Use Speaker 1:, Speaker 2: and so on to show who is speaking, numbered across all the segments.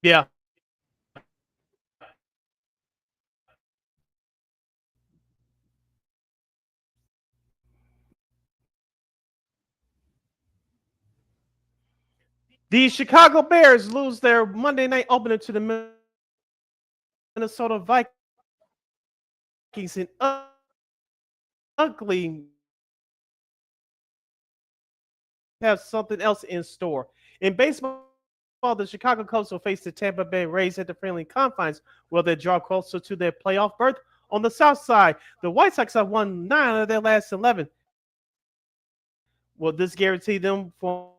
Speaker 1: Yeah. The Chicago Bears lose their Monday night opener to the Minnesota Vikings in ugly have something else in store. In baseball, the Chicago Cubs will face the Tampa Bay Rays at the friendly confines, where they draw closer to their playoff berth. On the south side, the White Sox have won 9 of their last 11. Will this guarantee them for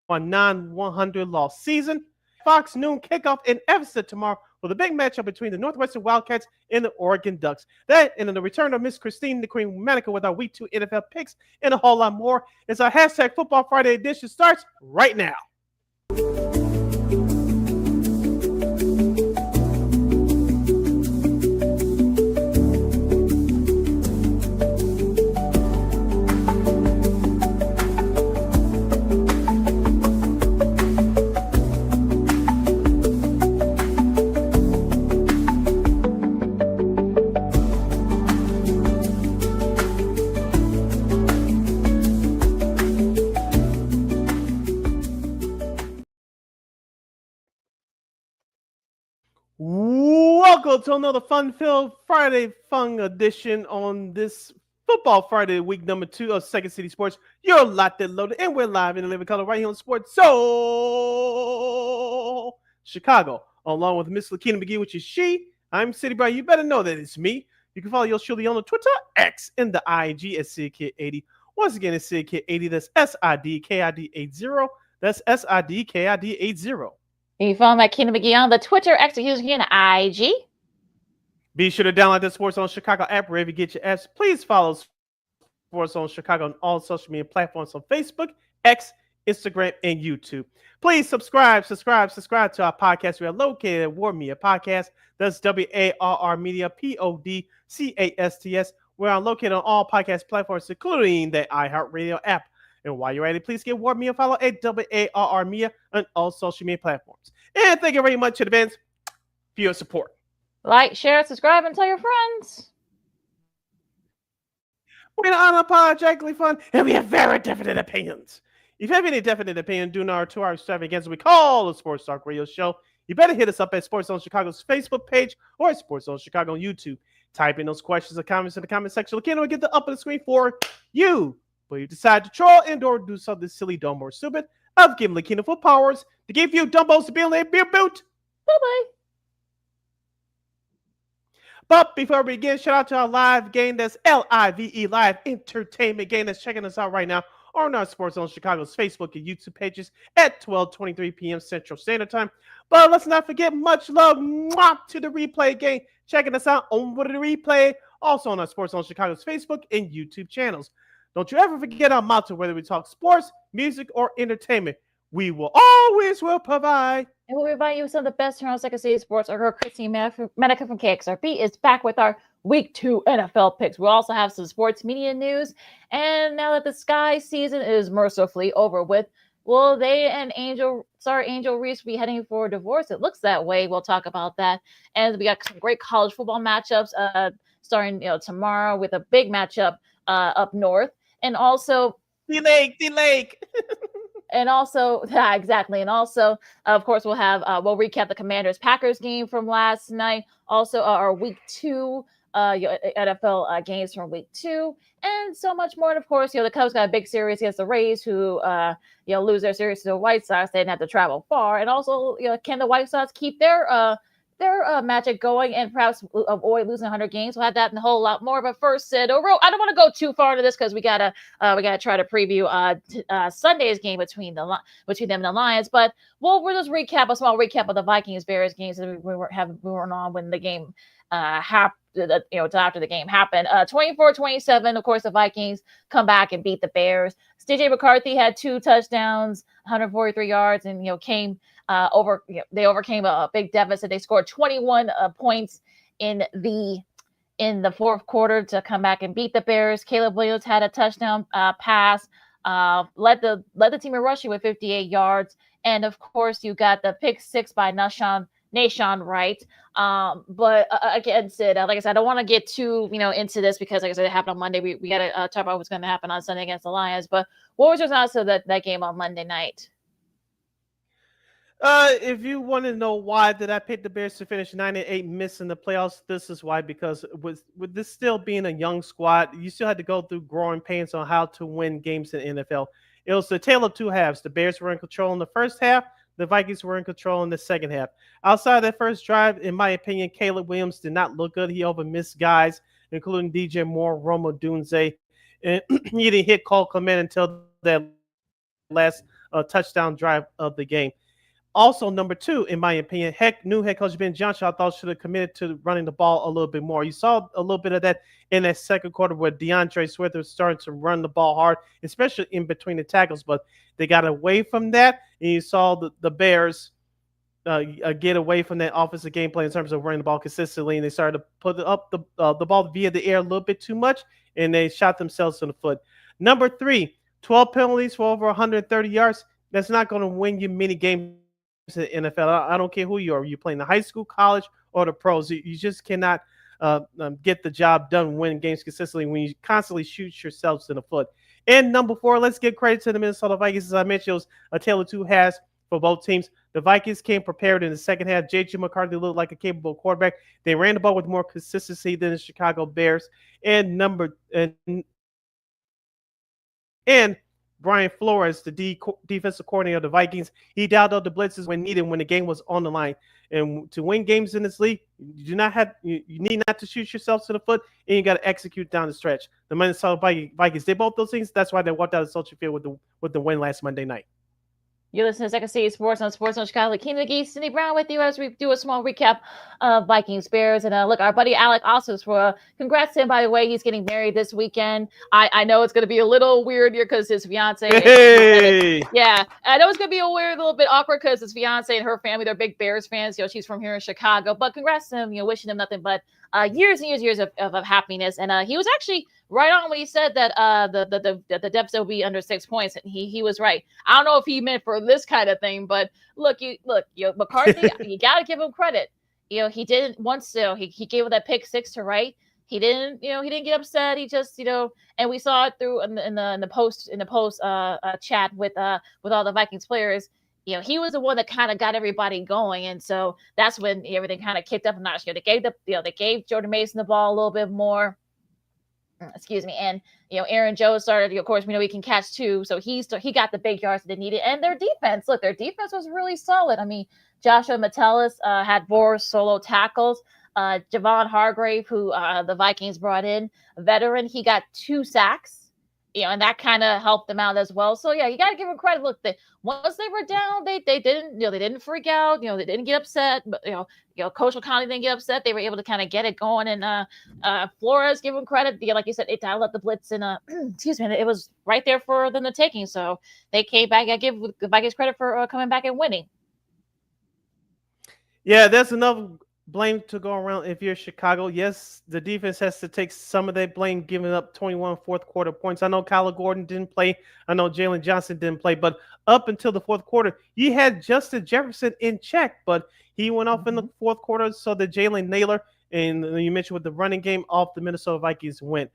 Speaker 1: a non-100 loss season? Fox noon kickoff in Evanston tomorrow with a big matchup between the Northwestern Wildcats and the Oregon Ducks. That and the return of Miss Christine the Queen Manica with our Week 2 NFL picks and a whole lot more as our hashtag Football Friday edition starts right now. Welcome to another fun-filled Friday fun edition on this Football Friday, week number 2 of Second City Sports. You're locked and loaded, and we're live in the living color right here on Sports So Chicago, along with Miss LaKeena McGee, which is she. I'm City Brian. You better know that it's me. You can follow yours truly on the Twitter, X, and the IG at SidKid80. Once again, it's SidKid80. That's SIDKID80. That's SIDKID80.
Speaker 2: You can follow LaKeena McGee on the Twitter, X, using the IG.
Speaker 1: Be sure to download the Sports on Chicago app wherever you get your apps. Please follow Sports on Chicago on all social media platforms on Facebook, X, Instagram, and YouTube. Please subscribe to our podcast. We are located at War Media Podcast. That's WARR Media, PODCASTS. We're located on all podcast platforms, including the iHeartRadio app. And while you're at it, please give War Media a follow at WARR Media on all social media platforms. And thank you very much in advance for your support.
Speaker 2: Like, share, subscribe, and tell your friends.
Speaker 1: We're unapologetically fun, and we have very definite opinions. If you have any definite opinion due to our 2-hour extravaganza we call the Sports Talk Radio Show, you better hit us up at Sports Zone Chicago's Facebook page or at Sports Zone Chicago on YouTube. Type in those questions or comments in the comment section. Again, we'll get the up on the screen for you. But you decide to troll and or do something silly, dumb, or stupid, I've given LaKeena full powers to give you dumbos to be able to be a boot.
Speaker 2: Bye-bye.
Speaker 1: But before we begin, shout out to our live game. That's LIVE, live entertainment game that's checking us out right now on our Sports Zone Chicago's Facebook and YouTube pages at 12:23 p.m. Central Standard Time. But let's not forget, much love to the replay game. Checking us out on the replay, also on our Sports Zone Chicago's Facebook and YouTube channels. Don't you ever forget our motto, whether we talk sports, music, or entertainment. We will always provide.
Speaker 2: And we'll provide you with some of the best around Second City Sports. Our girl Christine Manica from KXRP is back with our Week 2 NFL picks. We'll also have some sports media news. And now that the Sky season is mercifully over with, will they and Angel Reese be heading for a divorce? It looks that way. We'll talk about that. And we got some great college football matchups starting tomorrow with a big matchup up north. And also
Speaker 1: the lake.
Speaker 2: And also, yeah, exactly. And also, of course, we'll recap the Commanders-Packers game from last night. Also, our Week 2 NFL games from Week 2, and so much more. And of course, the Cubs got a big series against the Rays, who lose their series to the White Sox. They didn't have to travel far. And also, can the White Sox keep their magic going and perhaps avoid losing 100 games? We'll have that and a whole lot more. But first, Sid, I don't want to go too far into this because we gotta try to preview Sunday's game between them and the Lions. But we'll just a small recap of the Vikings-Bears games that we were on when the game happened. After the game happened, 24-27. Of course, the Vikings come back and beat the Bears. DJ McCarthy had 2 touchdowns, 143 yards, and they overcame a big deficit. They scored 21 points in the fourth quarter to come back and beat the Bears. Caleb Williams had a touchdown pass. Led the team in rushing with 58 yards, and of course you got the pick six by Nashon Wright. But again, Sid, like I said, I don't want to get too into this because, like I said, it happened on Monday. We got to talk about what's going to happen on Sunday against the Lions. But what was your thoughts of that game on Monday night?
Speaker 1: If you want to know why did I pick the Bears to finish 9-8, missing the playoffs, this is why. Because with this still being a young squad, you still had to go through growing pains on how to win games in the NFL. It was the tale of two halves. The Bears were in control in the first half. The Vikings were in control in the second half. Outside of that first drive, in my opinion, Caleb Williams did not look good. He over missed guys, including DJ Moore, Roma Dunze, and he didn't hit Cole Clement until that last touchdown drive of the game. Also, number two, in my opinion, new head coach Ben Johnson, I thought should have committed to running the ball a little bit more. You saw a little bit of that in that second quarter where DeAndre Swift was starting to run the ball hard, especially in between the tackles, but they got away from that, and you saw the Bears get away from that offensive game plan in terms of running the ball consistently, and they started to put up the ball via the air a little bit too much, and they shot themselves in the foot. Number three, 12 penalties for over 130 yards. That's not going to win you many games in the NFL. I don't care who you are. You playing the high school, college, or the pros. You just cannot get the job done winning games consistently when you constantly shoot yourselves in the foot. And number four, let's give credit to the Minnesota Vikings. As I mentioned, it was a tale of two halves for both teams. The Vikings came prepared in the second half. J.J. McCarthy looked like a capable quarterback. They ran the ball with more consistency than the Chicago Bears. And and Brian Flores, the defensive coordinator of the Vikings, he dialed up the blitzes when needed when the game was on the line. And to win games in this league, you need not to shoot yourself to the foot, and you got to execute down the stretch. The Minnesota Vikings did both those things. That's why they walked out of Soldier Field with the win last Monday night.
Speaker 2: You listen to Second City Sports on Sports on Chicago. LaKeena, McGee, Sidney Brown with you as we do a small recap of Vikings Bears. And look, our buddy Alec also for congrats to him, by the way. He's getting married this weekend. I know it's going to be a little weird here because his fiance.
Speaker 1: Hey!
Speaker 2: Yeah, I know it's going to be a little bit awkward because his fiance and her family, they're big Bears fans. She's from here in Chicago. But congrats to him. Wishing him nothing but years and years of happiness. And he was actually right on when he said that the deficit will be under 6 points. And he was right. I don't know if he meant for this kind of thing, but look, McCarthy, you got to give him credit. He didn't once. He gave that pick six to Wright. He didn't get upset. He just, and we saw it through in the post chat with all the Vikings players. He was the one that kind of got everybody going, and so that's when everything kind of kicked up a notch. They gave Jordan Mason the ball a little bit more. Excuse me, and Aaron Jones started. Of course, we know he can catch too, so he got the big yards that they needed. And their defense, their defense was really solid. I mean, Joshua Metellus had 4 solo tackles. Javon Hargrave, who the Vikings brought in, a veteran, he got 2 sacks. And that kind of helped them out as well. So yeah, you got to give them credit. Look, once they were down, they didn't freak out. They didn't get upset. But Coach O'Connell didn't get upset. They were able to kind of get it going. And Flores, give them credit. Like you said, they dialed up the blitz, and excuse me, it was right there for them to taking. So they came back. I give the Vikings credit for coming back and winning.
Speaker 1: Yeah, that's enough blame to go around if you're Chicago. Yes, the defense has to take some of that blame, giving up 21 fourth quarter points. I know Kyler Gordon didn't play. I know Jalen Johnson didn't play. But up until the fourth quarter, you had Justin Jefferson in check. But he went off in the fourth quarter, so that Jalen Naylor, and you mentioned with the running game off, the Minnesota Vikings went.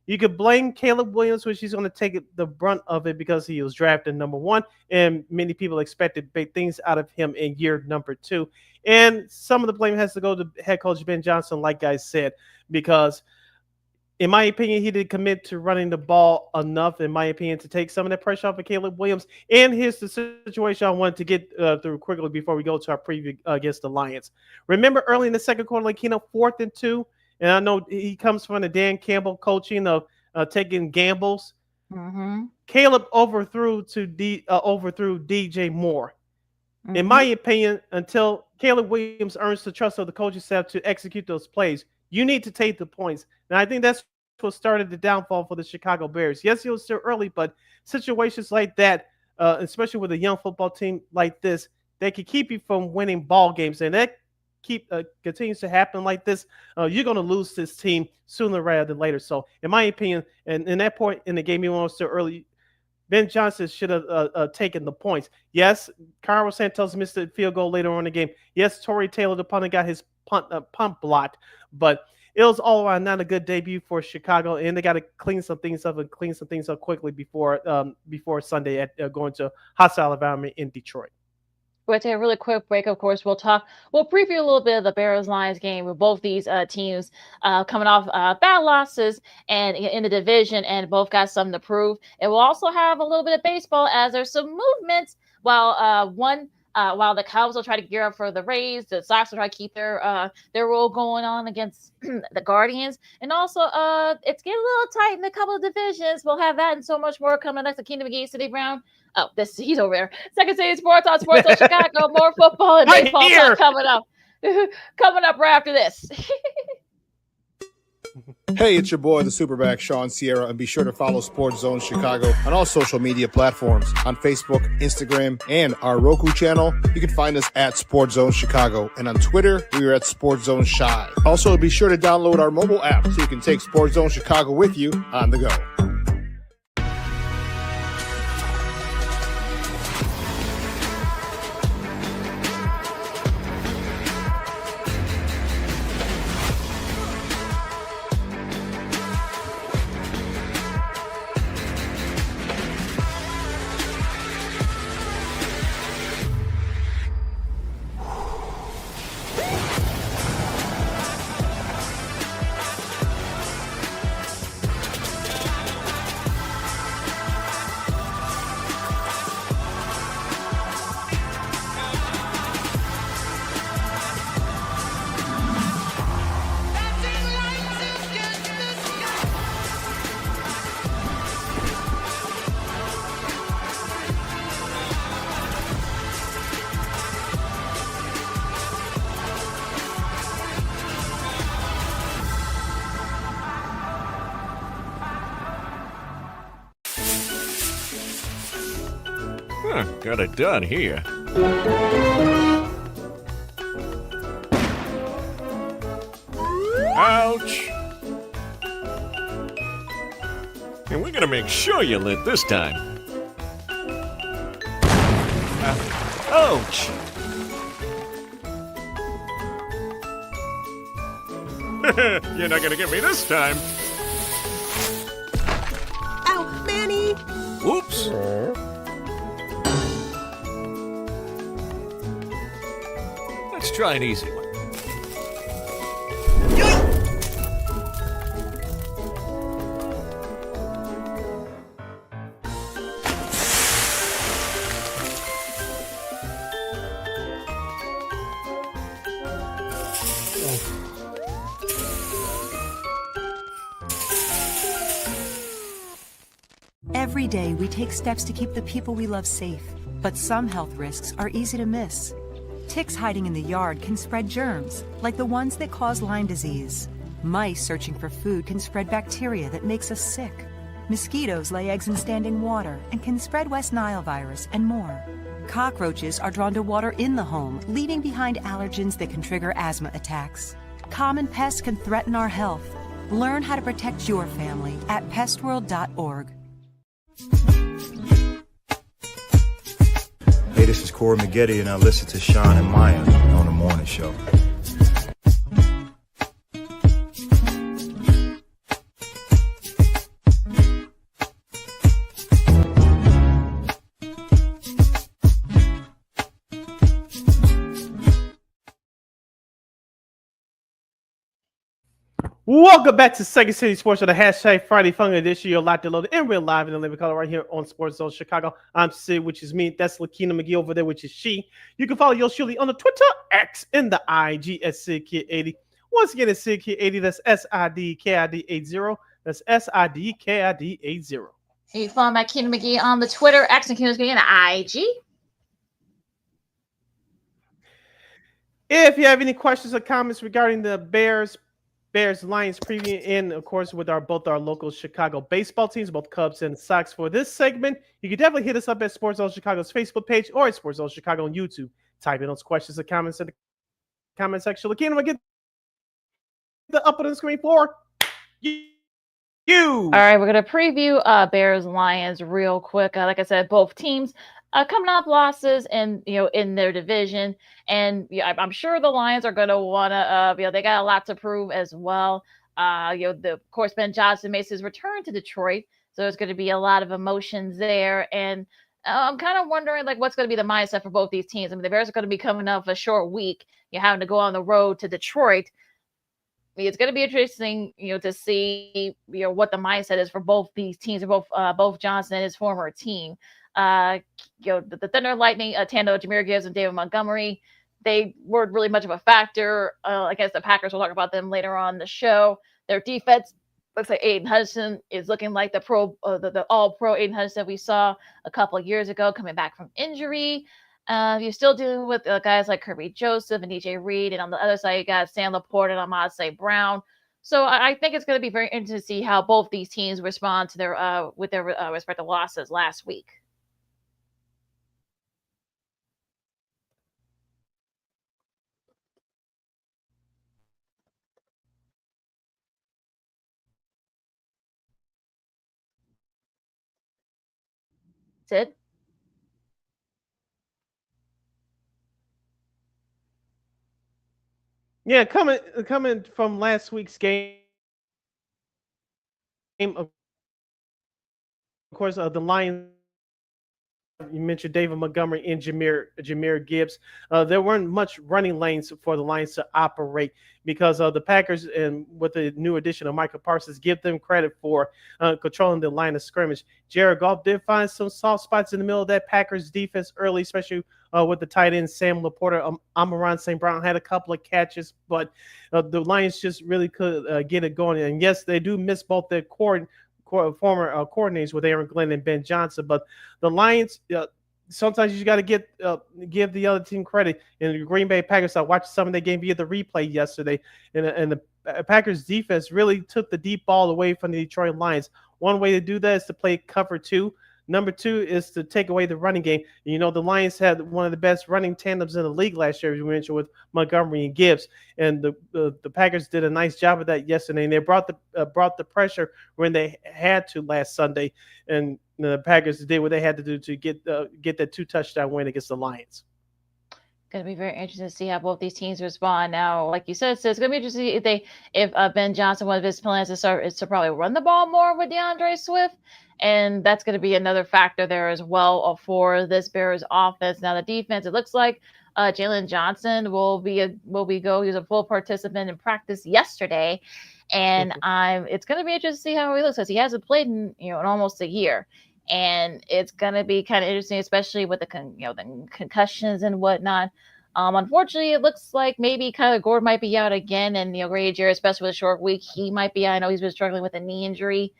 Speaker 1: You could blame Caleb Williams, which he's going to take the brunt of it because he was drafted number 1, and many people expected big things out of him in year number 2. And some of the blame has to go to head coach Ben Johnson, like I said, because in my opinion, he didn't commit to running the ball enough, in my opinion, to take some of that pressure off of Caleb Williams. And here's the situation I wanted to get through quickly before we go to our preview against the Lions. Remember early in the second quarter, LaKeena, 4th and 2, and I know he comes from the Dan Campbell coaching of taking gambles.
Speaker 2: Mm-hmm.
Speaker 1: Caleb overthrew DJ Moore. Mm-hmm. In my opinion, until Caleb Williams earns the trust of the coaching staff to execute those plays, you need to take the points. And I think that's what started the downfall for the Chicago Bears. Yes, it was still early, but situations like that, especially with a young football team like this, they can keep you from winning ball games. And that continues to happen like this, you're going to lose this team sooner rather than later. So, in my opinion, and in that point in the game, even though it's still early, Ben Johnson should have taken the points. Yes, Carlos Santos missed a field goal later on in the game. Yes, Torrey Taylor, the punter, got his punt blocked, but it was all around not a good debut for Chicago, and they got to clean some things up and clean some things up quickly before Sunday at going to hostile environment in Detroit.
Speaker 2: We'll take a really quick break. Of course, we'll preview a little bit of the Bears Lions game with both these teams coming off bad losses and in the division, and both got something to prove. And we'll also have a little bit of baseball as there's some movements while the Cubs will try to gear up for the Rays, the Sox will try to keep their role going on against the Guardians, and also it's getting a little tight in a couple of divisions. We'll have that and so much more coming next. LaKeena McGee, Sidney Brown. Oh, he's over there. Second City Sports on Chicago. More football and baseball talk coming up. Coming up right after this.
Speaker 3: Hey, it's your boy, the Superback, Sean Sierra, and be sure to follow Sports Zone Chicago on all social media platforms. On Facebook, Instagram, and our Roku channel, you can find us at Sports Zone Chicago. And on Twitter, we are at Sports Zone Shy. Also, be sure to download our mobile app so you can take Sports Zone Chicago with you on the go.
Speaker 4: Got it done here. Ouch! And we're gonna make sure you lit this time. Ouch! You're not gonna get me this time.
Speaker 5: Ow, Manny!
Speaker 4: Whoops! Let's try an easy one.
Speaker 5: Every day we take steps to keep the people we love safe, but some health risks are easy to miss. Ticks hiding in the yard can spread germs, like the ones that cause Lyme disease. Mice searching for food can spread bacteria that makes us sick. Mosquitoes lay eggs in standing water and can spread West Nile virus and more. Cockroaches are drawn to water in the home, leaving behind allergens that can trigger asthma attacks. Common pests can threaten our health. Learn how to protect your family at pestworld.org.
Speaker 6: Hey, this is Corey McGetty, and I listen to Sean and Maya on the morning show.
Speaker 1: Welcome back to Second City Sports with the hashtag Friday Fun Edition. You're locked and loaded in real live in the living color right here on Sports Zone Chicago. I'm Sid, which is me. That's LaKeena McGee over there, which is she. You can follow yours surely on the Twitter, X, and the IG at SidKid80. Once again, it's SidKid80. That's SIDKID80. That's SIDKID80.
Speaker 2: You can follow my LaKeena McGee on the Twitter, X, and LaKeena McGee on the IG.
Speaker 1: If you have any questions or comments regarding the Bears Lions preview, and of course with both our local Chicago baseball teams, both Cubs and Sox, for this segment, you can definitely hit us up at Sports Zone Chicago's Facebook page or at Sports Zone Chicago on YouTube. Type in those questions or comments in the comment section. LaKeena, get the up on the screen for you.
Speaker 2: All right, we're going to preview Bears Lions real quick. Like I said, both teams coming off losses and in their division, and I'm sure the Lions are going to want to they got a lot to prove as well. Of course, Ben Johnson makes his return to Detroit, so there's going to be a lot of emotions there, and I'm kind of wondering like what's going to be the mindset for both these teams. I mean, the Bears are going to be coming off a short week. You're having to go on the road to Detroit. It's going to be interesting, to see, what the mindset is for both these teams, or both Johnson and his former team. Uh, the Thunder and Lightning, tandem, Jameer Gibbs and David Montgomery, they weren't really much of a factor against the Packers. We'll talk about them later on in the show. Their defense looks like Aiden Hudson is looking like the all-pro Aiden Hudson we saw a couple of years ago, coming back from injury. You're still dealing with guys like Kirby Joseph and DJ Reed, and on the other side you got Sam Laporte and Ahmad St. Brown. So I think it's going to be very interesting to see how both these teams respond to their respective losses last week. Sid?
Speaker 1: Yeah, coming from last week's game, of course, the Lions. You mentioned David Montgomery and Jameer Gibbs. There weren't much running lanes for the Lions to operate because the Packers, and with the new addition of Michael Parsons, give them credit for controlling the line of scrimmage. Jared Goff did find some soft spots in the middle of that Packers defense early, especially with the tight end Sam Laporte. Amon St. Brown had a couple of catches, but the Lions just really could get it going. And yes, they do miss both their former coordinators with Aaron Glenn and Ben Johnson, but the Lions, sometimes you got to give the other team credit. In the Green Bay Packers, I watched some of their game via the replay yesterday, and the Packers defense really took the deep ball away from the Detroit Lions. One way to do that is to play cover two. Number two is to take away the running game. The Lions had one of the best running tandems in the league last year, as you mentioned, with Montgomery and Gibbs, and the Packers did a nice job of that yesterday. And they brought the pressure when they had to last Sunday, and the Packers did what they had to do to get that 2-touchdown win against the Lions.
Speaker 2: Going to be very interesting to see how both these teams respond. Now, like you said, so it's going to be interesting if Ben Johnson, one of his plans is to probably run the ball more with DeAndre Swift, and that's going to be another factor there as well for this Bears offense. Now, the defense, it looks like Jalen Johnson will be he was a full participant in practice yesterday, and it's going to be interesting to see how he looks because he hasn't played in almost a year. And it's going to be kind of interesting, especially with the concussions and whatnot. Unfortunately, it looks like maybe Kyler Gordon might be out again, and Grady Jarrett, especially with a short week, he might be out. I know he's been struggling with a knee injury.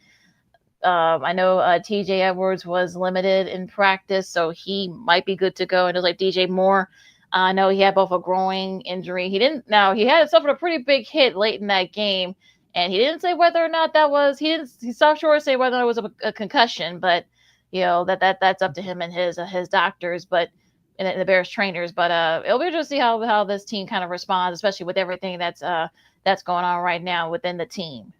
Speaker 2: I know TJ Edwards was limited in practice, so he might be good to go. And it was like DJ Moore. I know he had both a growing injury. He had suffered a pretty big hit late in that game. And he didn't say whether or not he stopped short of saying whether it was a concussion, but that's up to him and his doctors, but and the Bears trainers. But it'll be interesting to see how this team kind of responds, especially with everything that's going on right now within the team.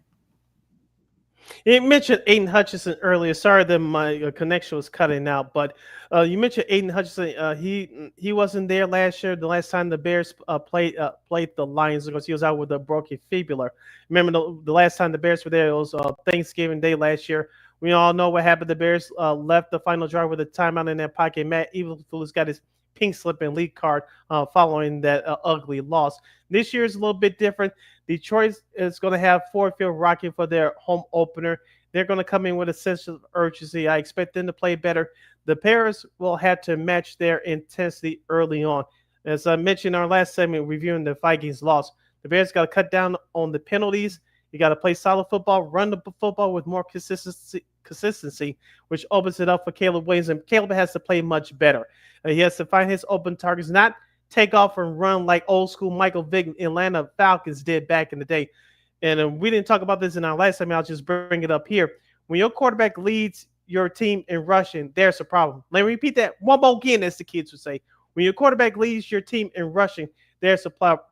Speaker 1: You mentioned Aiden Hutchinson earlier. Sorry that my connection was cutting out, but you mentioned Aiden Hutchinson. He wasn't there last year. The last time the Bears played the Lions, because he was out with a broken fibula. Remember the last time the Bears were there? It was Thanksgiving Day last year. We all know what happened. The Bears left the final drive with a timeout in their pocket. Matt Eberflus got his pink slip and lead card following that ugly loss. This year is a little bit different. Detroit is going to have Ford Field rocking for their home opener. They're going to come in with a sense of urgency. I expect them to play better. The Bears will have to match their intensity early on. As I mentioned in our last segment reviewing the Vikings loss, the Bears got to cut down on the penalties. You got to play solid football, run the football with more consistency, which opens it up for Caleb Williams. And Caleb has to play much better. He has to find his open targets, not take off and run like old school Michael Vick Atlanta Falcons did back in the day. And we didn't talk about this in our last time. I'll just bring it up here. When your quarterback leads your team in rushing, there's a problem. Let me repeat that one more again, as the kids would say. When your quarterback leads your team in rushing, there's a problem.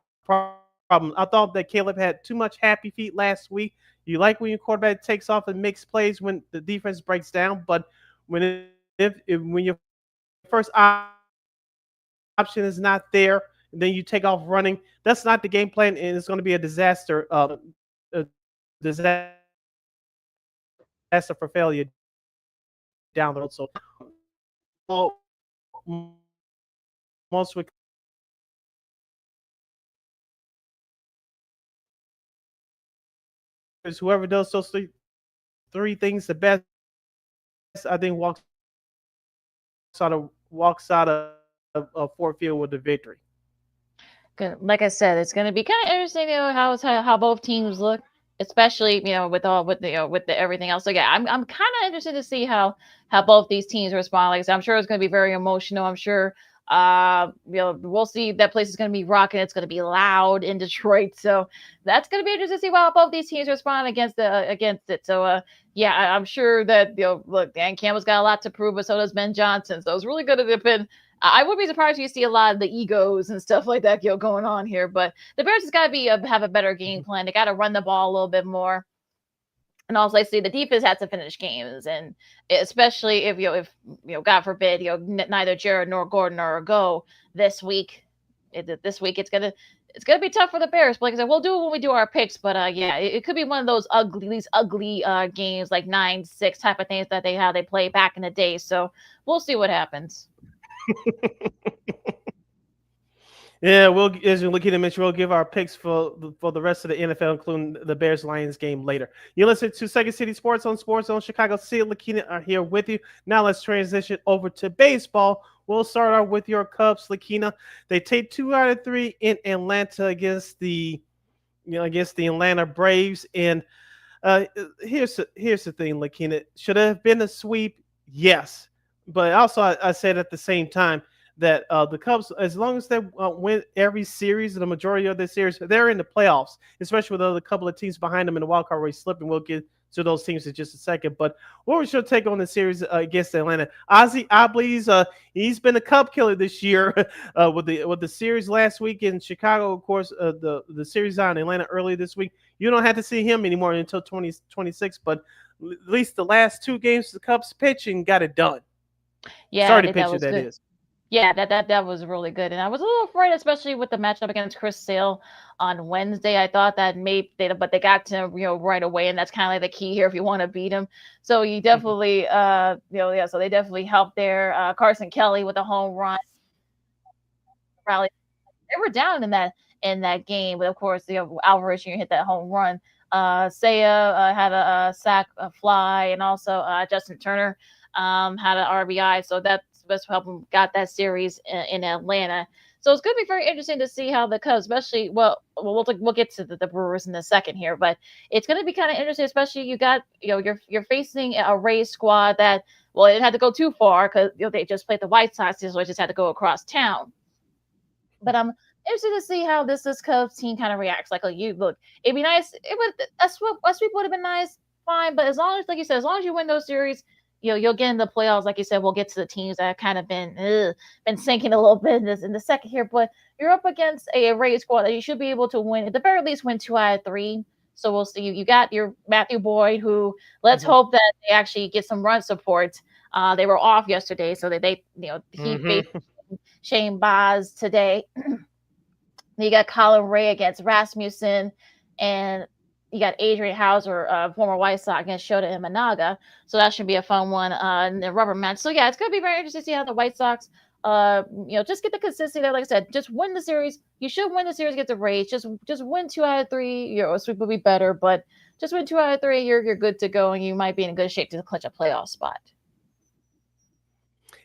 Speaker 1: problem. I thought that Caleb had too much happy feet last week. You like when your quarterback takes off and makes plays when the defense breaks down, but when your first option is not there, and then you take off running, that's not the game plan, and it's going to be a disaster. A disaster for failure down the road. So, well, most whoever does those three things the best, I think walks out of Fort Field with the victory.
Speaker 2: Good. Like I said, it's going to be kind of interesting, how both teams look, especially with all with the with the everything else. So yeah, I'm kind of interested to see how both these teams respond. Like I said, I'm sure it's going to be very emotional. I'm sure we'll see that place is going to be rocking. It's going to be loud in Detroit. So that's going to be interesting to see how both these teams respond against it. So yeah, I'm sure that look, Dan Campbell's got a lot to prove, but so does Ben Johnson. So it's really going to depend. I would be surprised if you see a lot of the egos and stuff like that going on here. But the Bears has got to have a better game plan. They got to run the ball a little bit more. And also, I see the defense has to finish games, and especially if God forbid, neither Jared nor Gordon are a go this week. This week it's gonna be tough for the Bears. But like I said, we'll do it when we do our picks. But yeah, it could be one of those ugly games like 9-6 type of things that how they play back in the day. So we'll see what happens.
Speaker 1: Yeah, as LaKeena mentioned, we'll give our picks for the rest of the NFL, including the Bears-Lions game later. You listen to Second City Sports on Sports Zone Chicago. Sid, LaKeena are here with you. Now let's transition over to baseball. We'll start out with your Cubs, LaKeena. They take 2 out of 3 in Atlanta against the Atlanta Braves. And here's the thing, LaKeena. Should it have been a sweep? Yes. But also, I said at the same time that the Cubs, as long as they win every series, the majority of the series, they're in the playoffs, especially with a couple of teams behind them in the wild card race slipping. We'll get to those teams in just a second. But what was your take on the series against Atlanta? Ozzie Obley's, he's been a Cub killer this year with the series last week in Chicago. Of course, the series out in Atlanta early this week. You don't have to see him anymore until 2026. But at least the last 2 games, the Cubs pitching got it done.
Speaker 2: Yeah,
Speaker 1: Starting pitcher, that is.
Speaker 2: Yeah, that was really good. And I was a little afraid, especially with the matchup against Chris Sale on Wednesday. I thought that but they got to him, right away. And that's kind of like the key here if you want to beat him. So you definitely, so they definitely helped there. Carson Kelly with a home run. Rally. They were down in that game. But of course, Alvarez hit that home run. Saya had a sack, a fly, and also Justin Turner had an RBI. So that's help them got that series in Atlanta. So it's going to be very interesting to see how the Cubs, especially we'll get to the Brewers in a second here, but it's going to be kind of interesting, especially you're facing a Rays squad that it didn't have to go too far because they just played the White Sox, so it just had to go across town. But I'm interested to see how this Cubs team kind of reacts. It'd be nice. A sweep would have been nice, fine, but as long as, like you said, as long as you win those series, you'll get in the playoffs. Like you said, we'll get to the teams that have kind of been sinking a little bit in the second here. But you're up against a Rays squad that you should be able to win, at the very least, win 2 out of 3. So we'll see. You got your Matthew Boyd, who let's hope that they actually get some run support. They were off yesterday, so he faced Shane Baz today. You got Colin Ray against Rasmussen, and you got Adrian Hauser, former White Sox, against Shota Imanaga. So that should be a fun one in the rubber match. So yeah, it's going to be very interesting to see how the White Sox, just get the consistency there. Like I said, just win the series. You should win the series against the Rays. Just win 2 out of 3. A sweep would be better, but just win 2 out of 3. You're good to go, and you might be in good shape to clinch a playoff spot.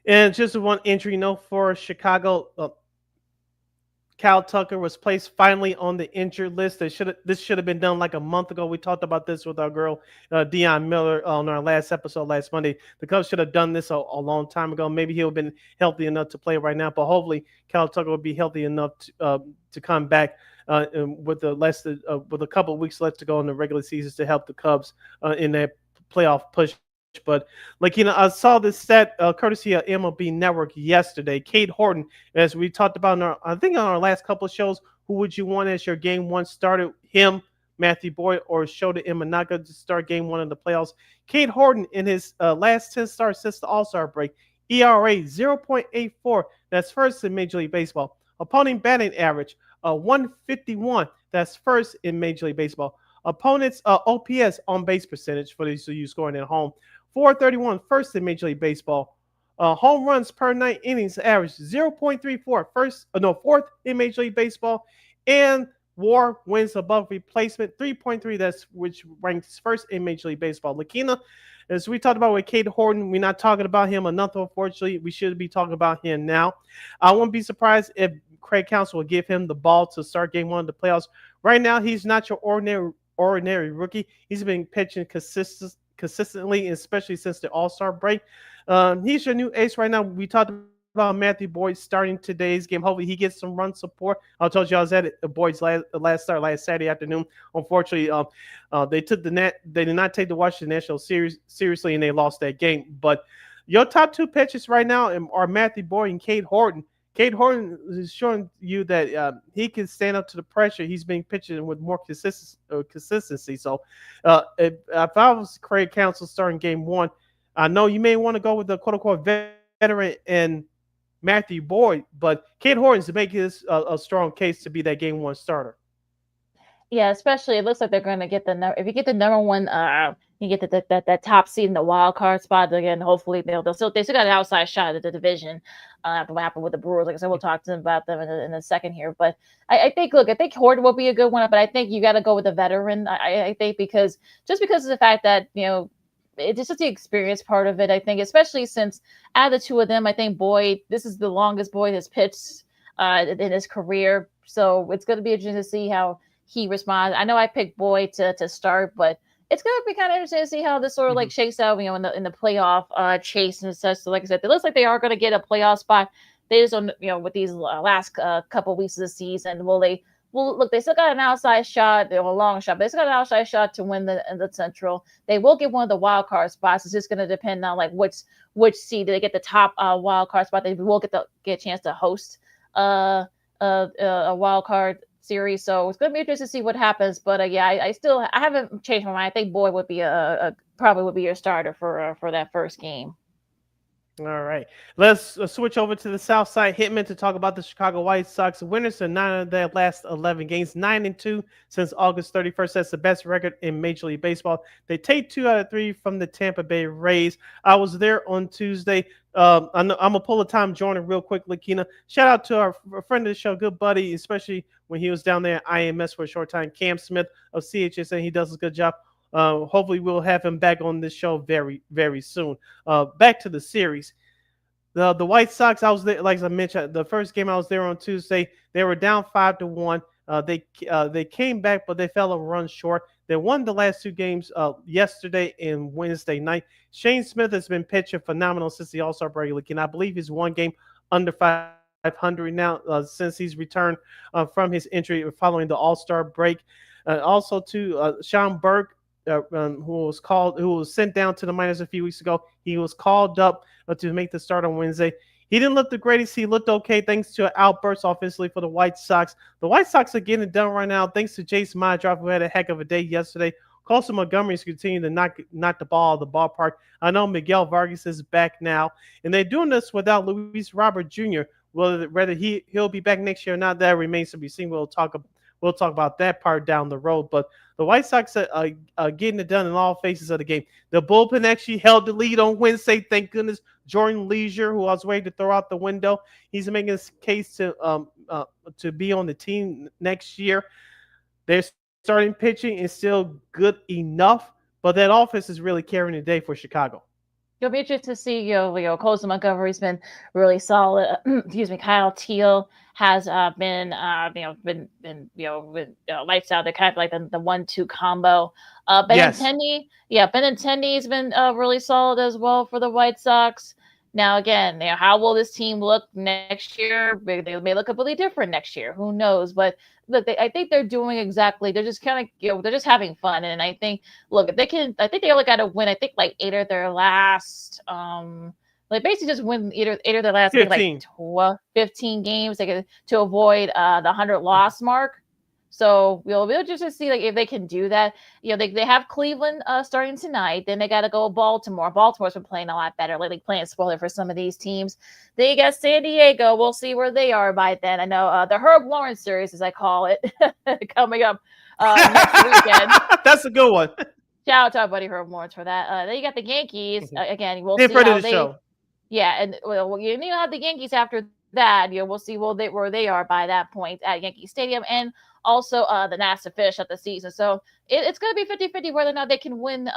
Speaker 1: And just one entry note for Chicago. Cal Tucker was placed finally on the injured list. This should have been done like a month ago. We talked about this with our girl Dion Miller on our last episode last Monday. The Cubs should have done this a long time ago. Maybe he'll have been healthy enough to play right now, but hopefully Cal Tucker will be healthy enough to come back with a couple of weeks left to go in the regular season to help the Cubs in that playoff push. But I saw this stat courtesy of MLB Network yesterday. Kate Horton, as we talked about I think on our last couple of shows, Who would you want as your game one starter? Him, Matthew Boyd, or Shota Imanaga to start game one of the playoffs? Cade Horton in his last 10 starts since the All-Star break, ERA 0.84. That's first in Major League Baseball. Opponent batting average 151. That's first in Major League Baseball. Opponent's OPS on base percentage for these of you scoring at home 431, first in Major League Baseball. Home runs per 9 innings average 0.34, fourth in Major League Baseball. And WAR wins above replacement 3.3. That's which ranks first in Major League Baseball. LaKeena, as we talked about with Cade Horton, we're not talking about him enough. Unfortunately, we should be talking about him now. I wouldn't be surprised if Craig Counsell will give him the ball to start game one of the playoffs. Right now, he's not your ordinary rookie. He's been pitching consistently, especially since the All-Star break. He's your new ace right now. We talked about Matthew Boyd starting today's game. Hopefully he gets some run support. I told you I was at Boyd's last start last Saturday afternoon. Unfortunately, they did not take the Washington Nationals seriously, and they lost that game. But your top two pitchers right now are Matthew Boyd and Cade Horton. Cade Horton is showing you that he can stand up to the pressure. He's been pitching with more consistency. So if I was Craig Counsell starting game one, I know you may want to go with the quote-unquote veteran and Matthew Boyd, but Cade Horton's making this a strong case to be that game one starter.
Speaker 2: Yeah, especially it looks like they're going to get if you get the number one, you get that top seed in the wild card spot again. Hopefully they still got an outside shot at the division. After what happened with the Brewers, like I said, we'll talk to them about them in a second here. But I think Horton will be a good one, but I think you got to go with the veteran. I think because of the fact that it's just the experience part of it. I think especially since out of the two of them, I think Boyd, this is the longest Boyd has pitched in his career, so it's going to be interesting to see how he responds. I know I picked Boyd to start, but it's going to be kind of interesting to see how this sort of like shakes out, in the playoff chase and such. So like I said, it looks like they are going to get a playoff spot. They just don't, with these last couple weeks of the season, look, they still got an outside shot. They're a long shot, but they still got an outside shot to win the Central. They will get one of the wild card spots. It's just going to depend on like which seed they get the top wild card spot. They will get a chance to host a wild card series. So it's going to be interesting to see what happens. But I haven't changed my mind. I think Boyd would be probably would be your starter for that first game.
Speaker 1: All right, let's switch over to the South Side Hitmen to talk about the Chicago White Sox. Winners of 9 of their last 11 games, 9-2 since August 31st. That's the best record in Major League Baseball. They take 2 out of 3 from the Tampa Bay Rays. I was there on Tuesday. I'm gonna pull a Tom Joyner real quick, LaKeena. Shout out to our friend of the show, good buddy, especially when he was down there at IMS for a short time. Cam Smith of CHSA, he does a good job. Hopefully we'll have him back on this show very, very soon. Back to the series. The White Sox, I was there, like I mentioned, the first game I was there on Tuesday. They were down 5-1. They came back, but they fell a run short. They won the last 2 games yesterday and Wednesday night. Shane Smith has been pitching phenomenal since the All-Star break, and I believe he's one game under 500 now since he's returned from his injury following the All-Star break. Also, too, Sean Burke, who was sent down to the minors a few weeks ago. He was called up to make the start on Wednesday. He didn't look the greatest. He looked okay thanks to an outburst offensively for the White Sox. The White Sox are getting it done right now thanks to Jason Madroff, who had a heck of a day yesterday. Colson Montgomery's continuing to knock the ball out of the ballpark. I know Miguel Vargas is back now, and they're doing this without Luis Robert Jr. Whether he'll be back next year or not, that remains to be seen. We'll talk about that part down the road. But the White Sox are getting it done in all phases of the game. The bullpen actually held the lead on Wednesday. Thank goodness. Jordan Leisure, who I was ready to throw out the window, he's making his case to be on the team next year. Their starting pitching is still good enough, but that offense is really carrying the day for Chicago.
Speaker 2: It'll be interesting to see, Colson Montgomery's been really solid. Excuse me, Kyle Teal has been lights out. They're kind of like the 1-2 combo. Benintendi's been really solid as well for the White Sox. Now, again, how will this team look next year? They may look completely different next year. Who knows? But look, I think they're doing exactly. They're just kind of, they're just having fun. And I think, look, if they can, I think they only got to win. I think like 8 of their last Like basically just win either of their last
Speaker 1: 15.
Speaker 2: like 12, 15 games to avoid the 100 loss mark. So we'll just see like if they can do that. They have Cleveland starting tonight. Then they got to go Baltimore. Baltimore's been playing a lot better lately, playing spoiler for some of these teams. They got San Diego. We'll see where they are by then. I know the Herb Lawrence series, as I call it, coming up next weekend.
Speaker 1: That's a good one.
Speaker 2: Shout out to our buddy Herb Lawrence for that. Then you got the Yankees. Again, we'll
Speaker 1: In
Speaker 2: see
Speaker 1: front of
Speaker 2: how
Speaker 1: the
Speaker 2: they.
Speaker 1: show.
Speaker 2: Yeah, and you have the Yankees after that. We'll see where they are by that point at Yankee Stadium, and also the Nats to finish up the season. So it's going to be 50-50 whether or not they can win.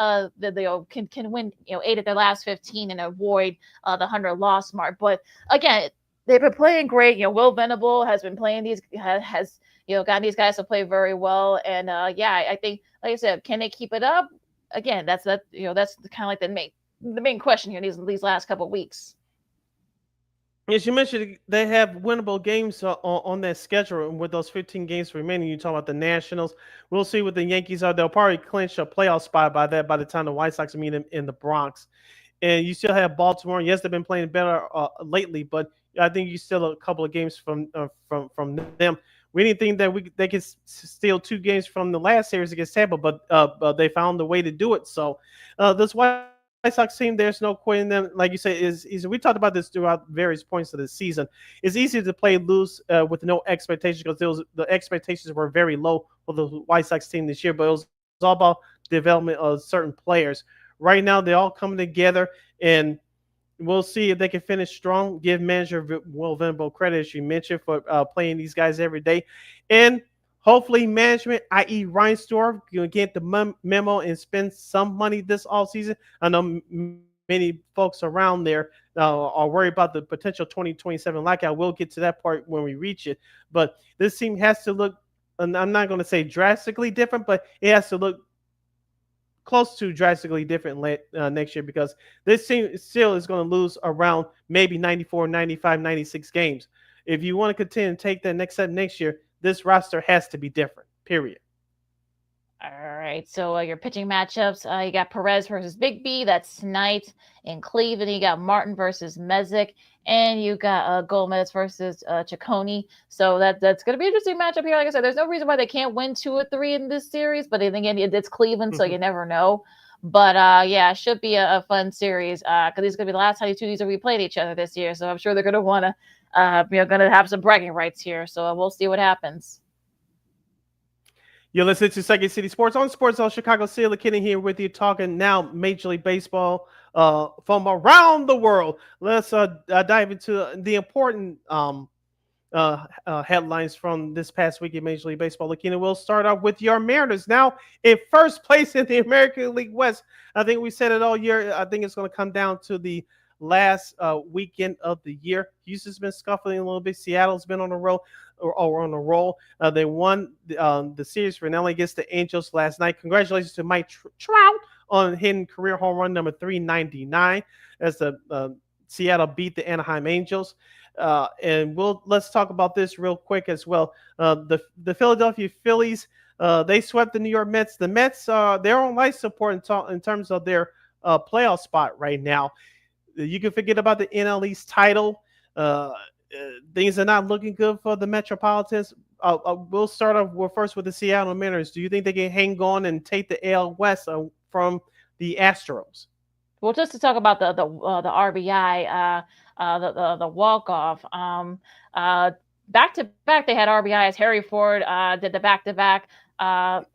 Speaker 2: Can win 8 of their last 15 and avoid the 100 loss mark. But again, they've been playing great. Will Venable has been playing has gotten these guys to play very well. And I think, like I said, can they keep it up? Again, that's kind of like the main question here these last couple of weeks.
Speaker 1: As you mentioned, they have winnable games on that schedule, and with those 15 games remaining, you talk about the Nationals. We'll see what the Yankees are. They'll probably clinch a playoff spot by the time the White Sox meet them in the Bronx. And you still have Baltimore. Yes, they've been playing better lately, but I think you still a couple of games from them. We didn't think that they could steal 2 games from the last series against Tampa, but they found a way to do it. So this White Sox team, there's no quitting them. Like you say, is we talked about this throughout various points of the season. It's easy to play loose with no expectations because the expectations were very low for the White Sox team this year. But it was all about development of certain players. Right now, they're all coming together, and we'll see if they can finish strong. Give manager Will Venable credit, as you mentioned, for playing these guys every day, and hopefully management, i.e. Reinsdorf, can get the memo and spend some money this offseason. I know many folks around there are worried about the potential 2027 lockout. We'll get to that part when we reach it. But this team has to look, and I'm not going to say drastically different, but it has to look close to drastically different next year, because this team still is going to lose around maybe 94, 95, 96 games. If you want to continue to take that next step next year, this roster has to be different, period.
Speaker 2: All right. So your pitching matchups, you got Perez versus Big B. That's tonight in Cleveland. You got Martin versus Mezek, and you got Gomez versus Ciccone. So that's going to be an interesting matchup here. Like I said, there's no reason why they can't win 2 or 3 in this series, but again, it's Cleveland, so you never know. But it should be a fun series because this is going to be the last time these 2 teams have played each other this year. So I'm sure they're going to want to going to have some bragging rights here. So we'll see what happens.
Speaker 1: You're listening to Second City Sports on Sports Zone Chicago. LaKeena here with you, talking now Major League Baseball from around the world. Let's dive into the important headlines from this past week in Major League Baseball. LaKeena, we'll start off with your Mariners, now in first place in the American League West. I think we said it all year. I think it's going to come down to the last weekend of the year. Houston's been scuffling a little bit. Seattle's been on a roll. They won the series finale against the Angels last night. Congratulations to Mike Trout on hitting career home run number 399 as the Seattle beat the Anaheim Angels. And let's talk about this real quick as well. The Philadelphia Phillies, they swept the New York Mets. The Mets, they're on life support in terms of their playoff spot right now. You can forget about the NL East title. Things are not looking good for the Metropolitans. We'll start off first with the Seattle Mariners. Do you think they can hang on and take the AL West from the Astros?
Speaker 2: Well, just to talk about the RBI, the walk off. Back to back, they had RBIs. Harry Ford did the back to back. Against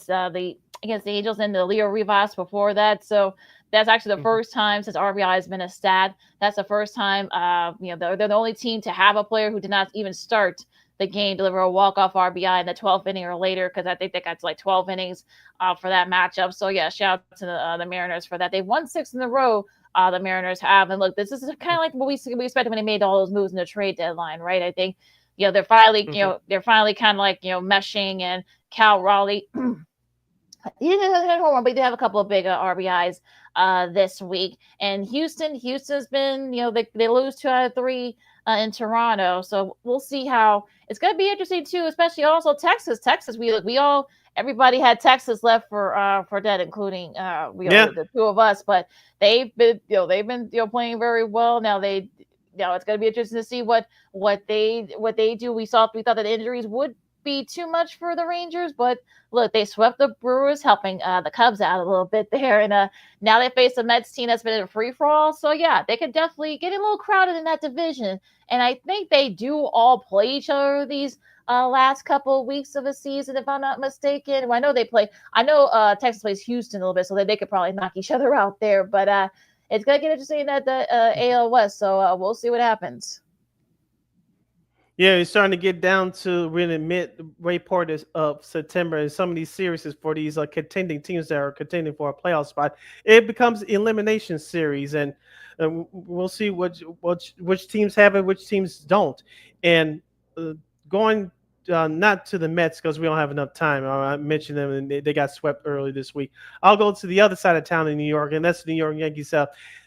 Speaker 2: the Angels, and the Leo Rivas before that. So that's actually the first time since RBI has been a stat. That's the first time, they're the only team to have a player who did not even start the game deliver a walk-off RBI in the 12th inning or later, because I think they got to like 12 innings for that matchup. So, yeah, shout out to the Mariners for that. They've won 6 in a row, the Mariners have. And, look, this is kind of like what we expected when they made all those moves in the trade deadline, right? I think, they're finally, they're finally kind of like, meshing, and Cal Raleigh – he didn't hit home run, but they have a couple of big RBIs this week. And Houston's been, they lose 2 out of 3 in Toronto. So we'll see how it's going to be interesting too, especially also Texas. Texas, everybody had Texas left for that, including
Speaker 1: Yeah.
Speaker 2: the two of us. But they've been playing very well. Now it's going to be interesting to see what they do. We thought that injuries would be too much for the Rangers, but look, they swept the Brewers, helping the Cubs out a little bit there, and now they face a Mets team that's been in a free for all. So yeah, they could definitely get a little crowded in that division, and I think they do all play each other these last couple of weeks of the season, if I'm not mistaken. Well, I know they play. I know Texas plays Houston a little bit, so that they could probably knock each other out there. But it's gonna get interesting at the AL West, so we'll see what happens.
Speaker 1: Yeah, it's starting to get down to really midway part of September, and some of these series for these contending teams that are contending for a playoff spot, it becomes elimination series, and we'll see which teams have it, which teams don't, and going not to the Mets because we don't have enough time. I mentioned them, and they got swept early this week. I'll go to the other side of town in New York, and that's the New York Yankees.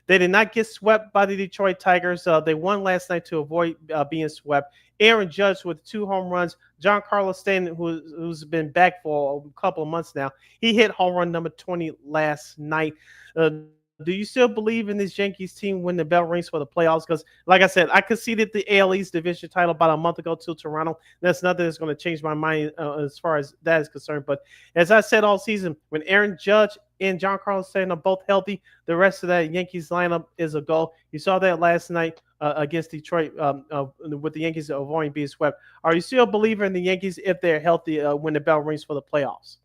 Speaker 1: They did not get swept by the Detroit Tigers. They won last night to avoid being swept. Aaron Judge with 2 home runs. Giancarlo Stanton, who's been back for a couple of months now, he hit home run number 20 last night. Do you still believe in this Yankees team when the bell rings for the playoffs? Because, like I said, I conceded the AL East division title about a month ago to Toronto. That's nothing that's going to change my mind as far as that is concerned. But as I said all season, when Aaron Judge and Giancarlo Stanton are both healthy, the rest of that Yankees lineup is a goal. You saw that last night against Detroit with the Yankees avoiding being swept. Are you still a believer in the Yankees if they're healthy when the bell rings for the playoffs?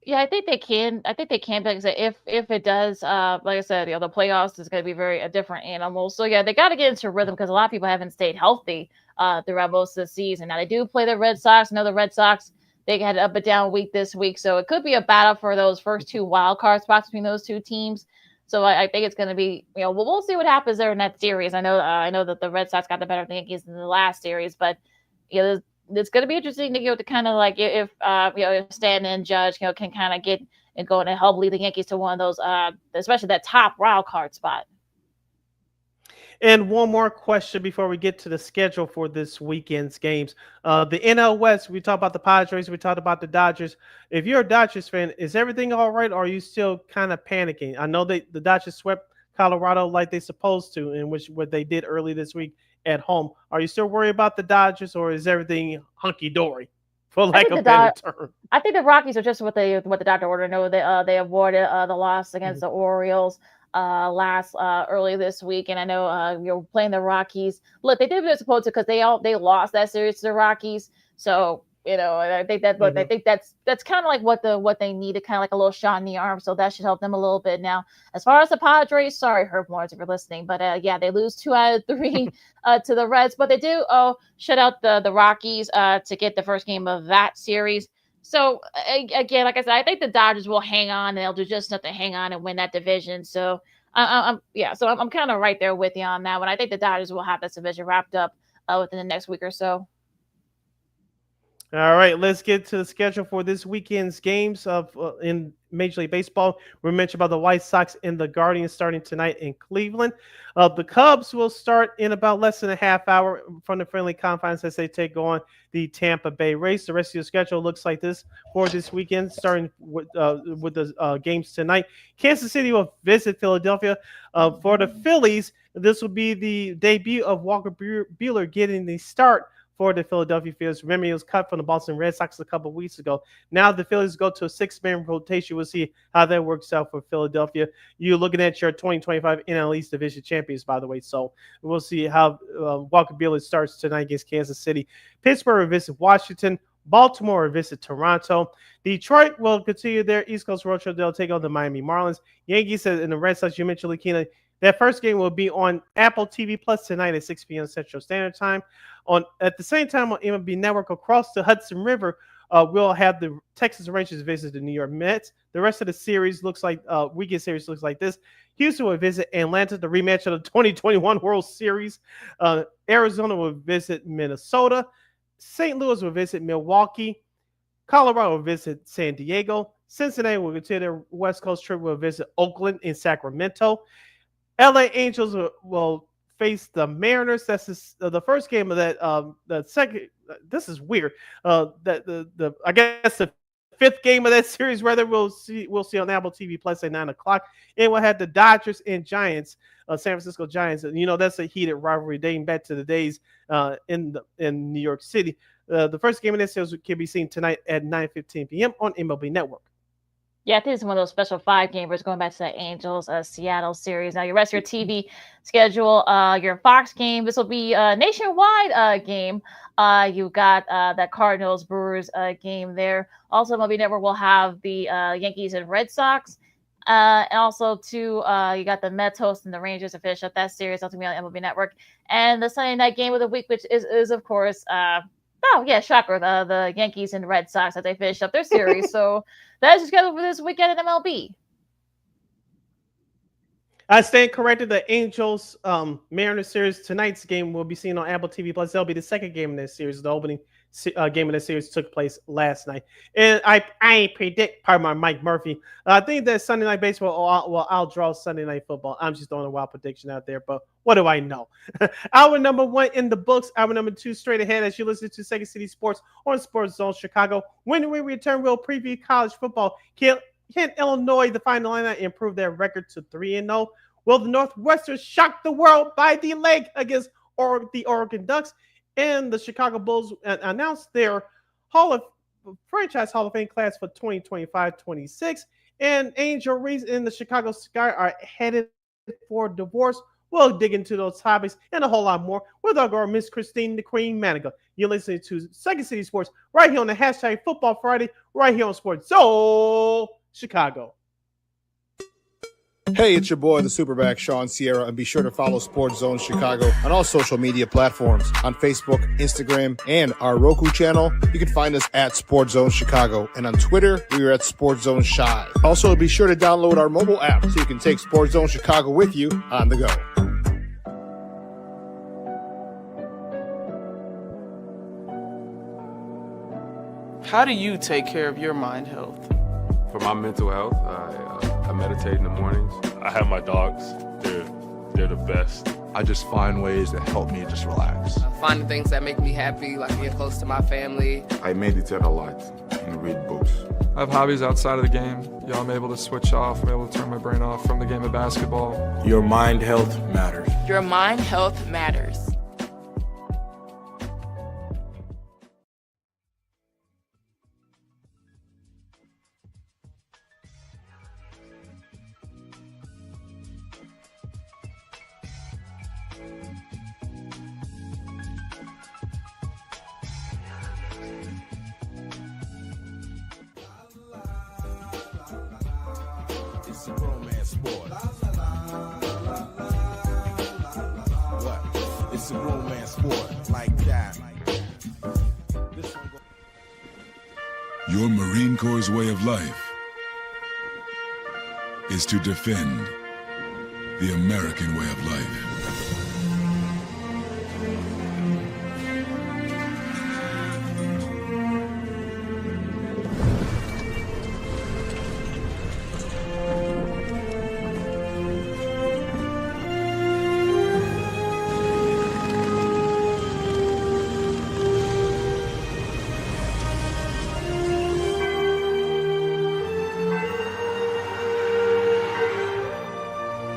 Speaker 2: Yeah, I think they can. I think they can. Because if it does, like I said, the playoffs is going to be very a different animal. So yeah, they got to get into rhythm because a lot of people haven't stayed healthy throughout most of the season. Now they do play the Red Sox. I know the Red Sox, they had an up and down week this week, so it could be a battle for those first 2 wild card spots between those 2 teams. So I think it's going to be, we'll see what happens there in that series. I know that the Red Sox got the better of the Yankees in the last series, but it's going to be interesting to kind of like if if Stanton and Judge can kind of get and go and help lead the Yankees to one of those especially that top wild card spot.
Speaker 1: And one more question before we get to the schedule for this weekend's games. The NL West, we talked about the Padres, we talked about the Dodgers. If you're a Dodgers fan, is everything all right, or are you still kind of panicking? I know the Dodgers swept Colorado like they supposed to, in which what they did early this week at home. Are you still worried about the Dodgers, or is everything hunky dory, for lack of a better term?
Speaker 2: I think the Rockies are just what the doctor ordered. No, they avoided the loss against the Orioles last early this week, and I know you're playing the Rockies. Look, they did what they're supposed to because they lost that series to the Rockies. So and I think I think that's kind of like what they needed, kind of like a little shot in the arm. So that should help them a little bit. Now, as far as the Padres, sorry, Herb Morris, if you're listening, but yeah, they lose 2 out of 3 to the Reds, but they do shut out the Rockies to get the first game of that series. So again, like I said, I think the Dodgers will hang on, and they'll do just enough to hang on and win that division. So I'm kind of right there with you on that one. I think the Dodgers will have this division wrapped up within the next week or so.
Speaker 1: All right, let's get to the schedule for this weekend's games of in Major League Baseball. We mentioned about the White Sox and the Guardians starting tonight in Cleveland. The Cubs will start in about less than a half hour from the friendly confines as they take on the Tampa Bay Rays. The rest of your schedule looks like this for this weekend, starting with the games tonight. Kansas City will visit Philadelphia. For the Phillies, this will be the debut of Walker Buehler getting the start for the Philadelphia Phillies. Remember, he was cut from the Boston Red Sox a couple of weeks ago. Now the Phillies go to a 6-man rotation. We'll see how that works out for Philadelphia. You're looking at your 2025 NL East Division champions, by the way. So we'll see how Walker Buehler starts tonight against Kansas City. Pittsburgh will visit Washington. Baltimore will visit Toronto. Detroit will continue their East Coast road trip. They'll take on the Miami Marlins. Yankees and the Red Sox, you mentioned, LaKeena, that first game will be on Apple TV Plus tonight at 6 p.m. Central Standard Time. At the same time on MLB Network across the Hudson River, we'll have the Texas Rangers visit the New York Mets. The rest of the series looks like weekend series looks like this. Houston will visit Atlanta, the rematch of the 2021 World Series. Arizona will visit Minnesota. St. Louis will visit Milwaukee. Colorado will visit San Diego. Cincinnati will continue their West Coast trip. Will visit Oakland and Sacramento. LA Angels will face the Mariners. That's the first game of that. The second. This is weird. That I guess the fifth game of that series. Rather, we'll see on Apple TV Plus at 9 o'clock, and we'll have the Dodgers and Giants, San Francisco Giants. And that's a heated rivalry dating back to the days in New York City. The first game of that series can be seen tonight at 9:15 p.m. on MLB Network.
Speaker 2: Yeah, I think it's one of those special 5-gamers going back to the Angels Seattle series. Now, your rest of your TV schedule, your Fox game, this will be a nationwide game. You got that Cardinals Brewers game there. Also, MLB Network will have the Yankees and Red Sox. And also, too, you got the Mets hosting the Rangers to finish up that series. That's going to be on MLB Network. And the Sunday night game of the week, which is of course, shocker, the Yankees and Red Sox as they finish up their series. So that's just scheduled for this weekend in MLB.
Speaker 1: I stand corrected. The Angels Mariners series, tonight's game will be seen on Apple TV Plus. That'll be the second game in this series. The opening game of the series took place last night. And I predict, pardon my Mike Murphy, I think that Sunday Night Baseball will outdraw Sunday Night Football. I'm just throwing a wild prediction out there, but what do I know? Hour number 1 in the books. Hour number 2 straight ahead as you listen to Second City Sports on Sports Zone Chicago. When we return, we'll preview college football. Can Illinois, the final line, improve their record to 3-0? Will the Northwestern shock the world by the leg against the Oregon Ducks? And the Chicago Bulls announced their franchise Hall of Fame class for 2025-26. And Angel Reese and the Chicago Sky are headed for divorce. We'll dig into those topics and a whole lot more with our girl, Miss Christine the Queen Maniga. You're listening to Second City Sports right here on the hashtag Football Friday, right here on Sports Zone Chicago.
Speaker 3: Hey, it's your boy, the Superback, Sean Sierra, and be sure to follow Sports Zone Chicago on all social media platforms on Facebook, Instagram, and our Roku channel. You can find us at Sports Zone Chicago, and on Twitter, we are at Sports Zone Shy. Also, be sure to download our mobile app so you can take Sports Zone Chicago with you on the go.
Speaker 7: How do you take care of your mind health?
Speaker 8: For my mental health, I meditate in the mornings.
Speaker 9: I have my dogs. They're the best.
Speaker 10: I just find ways that help me just relax.
Speaker 11: Finding things that make me happy, like being close to my family.
Speaker 10: I meditate a lot and read books.
Speaker 12: I have hobbies outside of the game. I'm able to switch off. I'm able to turn my brain off from the game of basketball.
Speaker 6: Your mind health matters.
Speaker 11: Your mind health matters.
Speaker 13: It's a romance sport like that.
Speaker 14: Your Marine Corps' way of life is to defend the American way of life.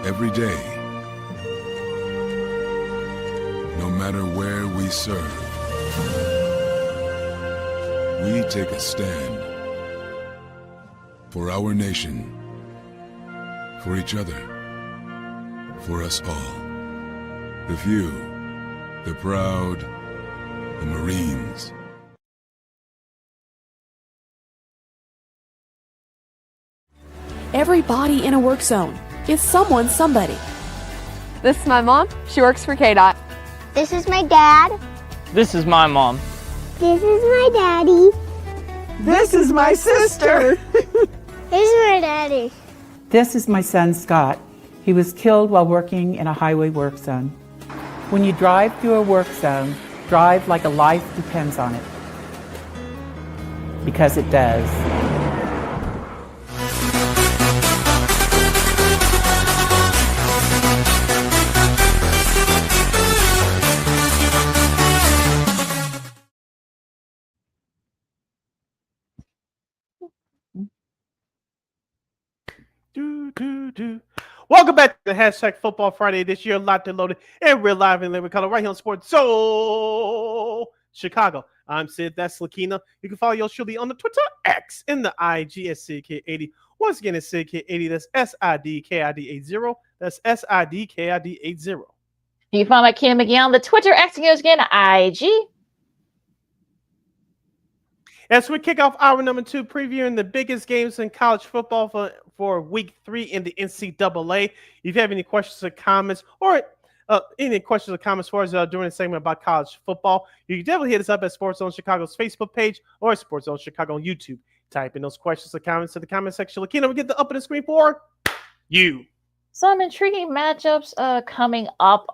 Speaker 14: Every day, no matter where we serve, we take a stand for our nation, for each other, for us all. The few, the proud, the Marines.
Speaker 15: Every body in a work zone is someone's somebody.
Speaker 16: This is my mom. She works for KDOT.
Speaker 17: This is my dad.
Speaker 18: This is my mom.
Speaker 17: This is my daddy.
Speaker 19: This is my sister.
Speaker 17: This is my daddy.
Speaker 20: This is my son, Scott. He was killed while working in a highway work zone. When you drive through a work zone, drive like a life depends on it. Because it does.
Speaker 1: Welcome back to the hashtag Football Friday. This year, locked and loaded, and we're live in living color right here on Sports Zone Chicago. I'm Sid. That's LaKeena. You can follow yours truly on the Twitter X in the IG at SidKid80. Once again, it's SidKid80. That's SIDKID80. That's SIDKID80.
Speaker 2: You can find my LaKeena McGee on the Twitter X again, IG.
Speaker 1: As we kick off hour number 2, previewing the biggest games in college football for week 3 in the NCAA. If you have any questions or comments, or any questions or comments for us during the segment about college football, you can definitely hit us up at Sports Zone Chicago's Facebook page or Sports Zone Chicago on YouTube. Type in those questions or comments to the comment section. LaKeena, we get the up on the screen for you.
Speaker 2: Some intriguing matchups coming up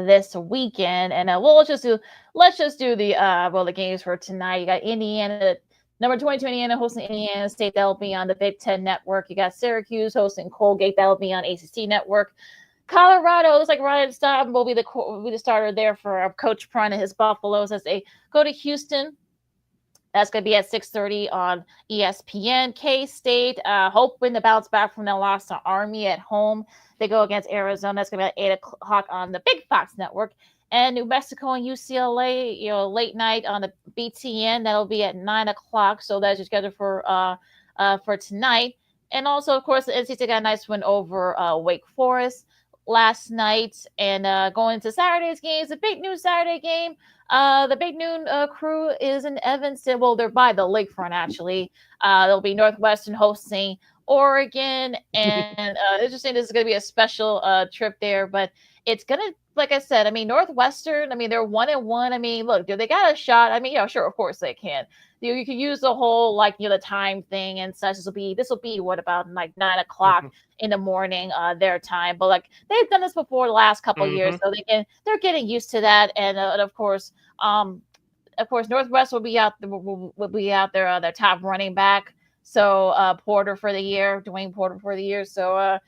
Speaker 2: this weekend, and let's just do the games for tonight. You got Indiana, number 22 Indiana hosting Indiana State. That'll be on the Big Ten Network. You got Syracuse hosting Colgate. That'll be on ACC Network. Colorado looks like Ryan Stott will be the starter there for Coach Prine and his Buffaloes as they go to Houston. That's going to be at 6:30 on ESPN. K-State hoping to bounce back from their loss to Army at home. They go against Arizona. That's going to be at 8 o'clock on the Big Fox Network. And New Mexico and UCLA, late night on the BTN. That'll be at 9 o'clock. So that's just scheduled for tonight. And also, of course, the NC State got a nice win over Wake Forest last night. And going into Saturday's games, the big noon Saturday game. The big noon crew is in Evanston. Well, they're by the lakefront, actually. There'll be Northwestern hosting Oregon. And it's just saying this is going to be a special trip there. But it's going to, like I said, Northwestern, they're 1-1. Look, do they got a shot? Sure, of course they can. You can use the whole, the time thing and such. This will be what, about 9 o'clock in the morning their time. But they've done this before the last couple of years, so they're getting used to that. And of course, Northwest will be out there, their top running back. So Dwayne Porter for the year. So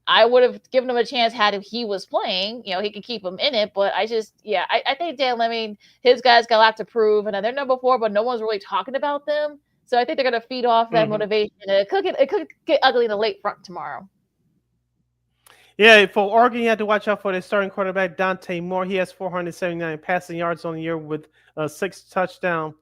Speaker 2: I would have given him a chance had he was playing. He could keep him in it. But I think Dan Lemming, his guys got a lot to prove, and they're number 4, but no one's really talking about them. So I think they're going to feed off that motivation. It could get ugly in the late front tomorrow.
Speaker 1: Yeah, for Oregon, you have to watch out for their starting quarterback, Dante Moore. He has 479 passing yards on the year with 6 touchdowns.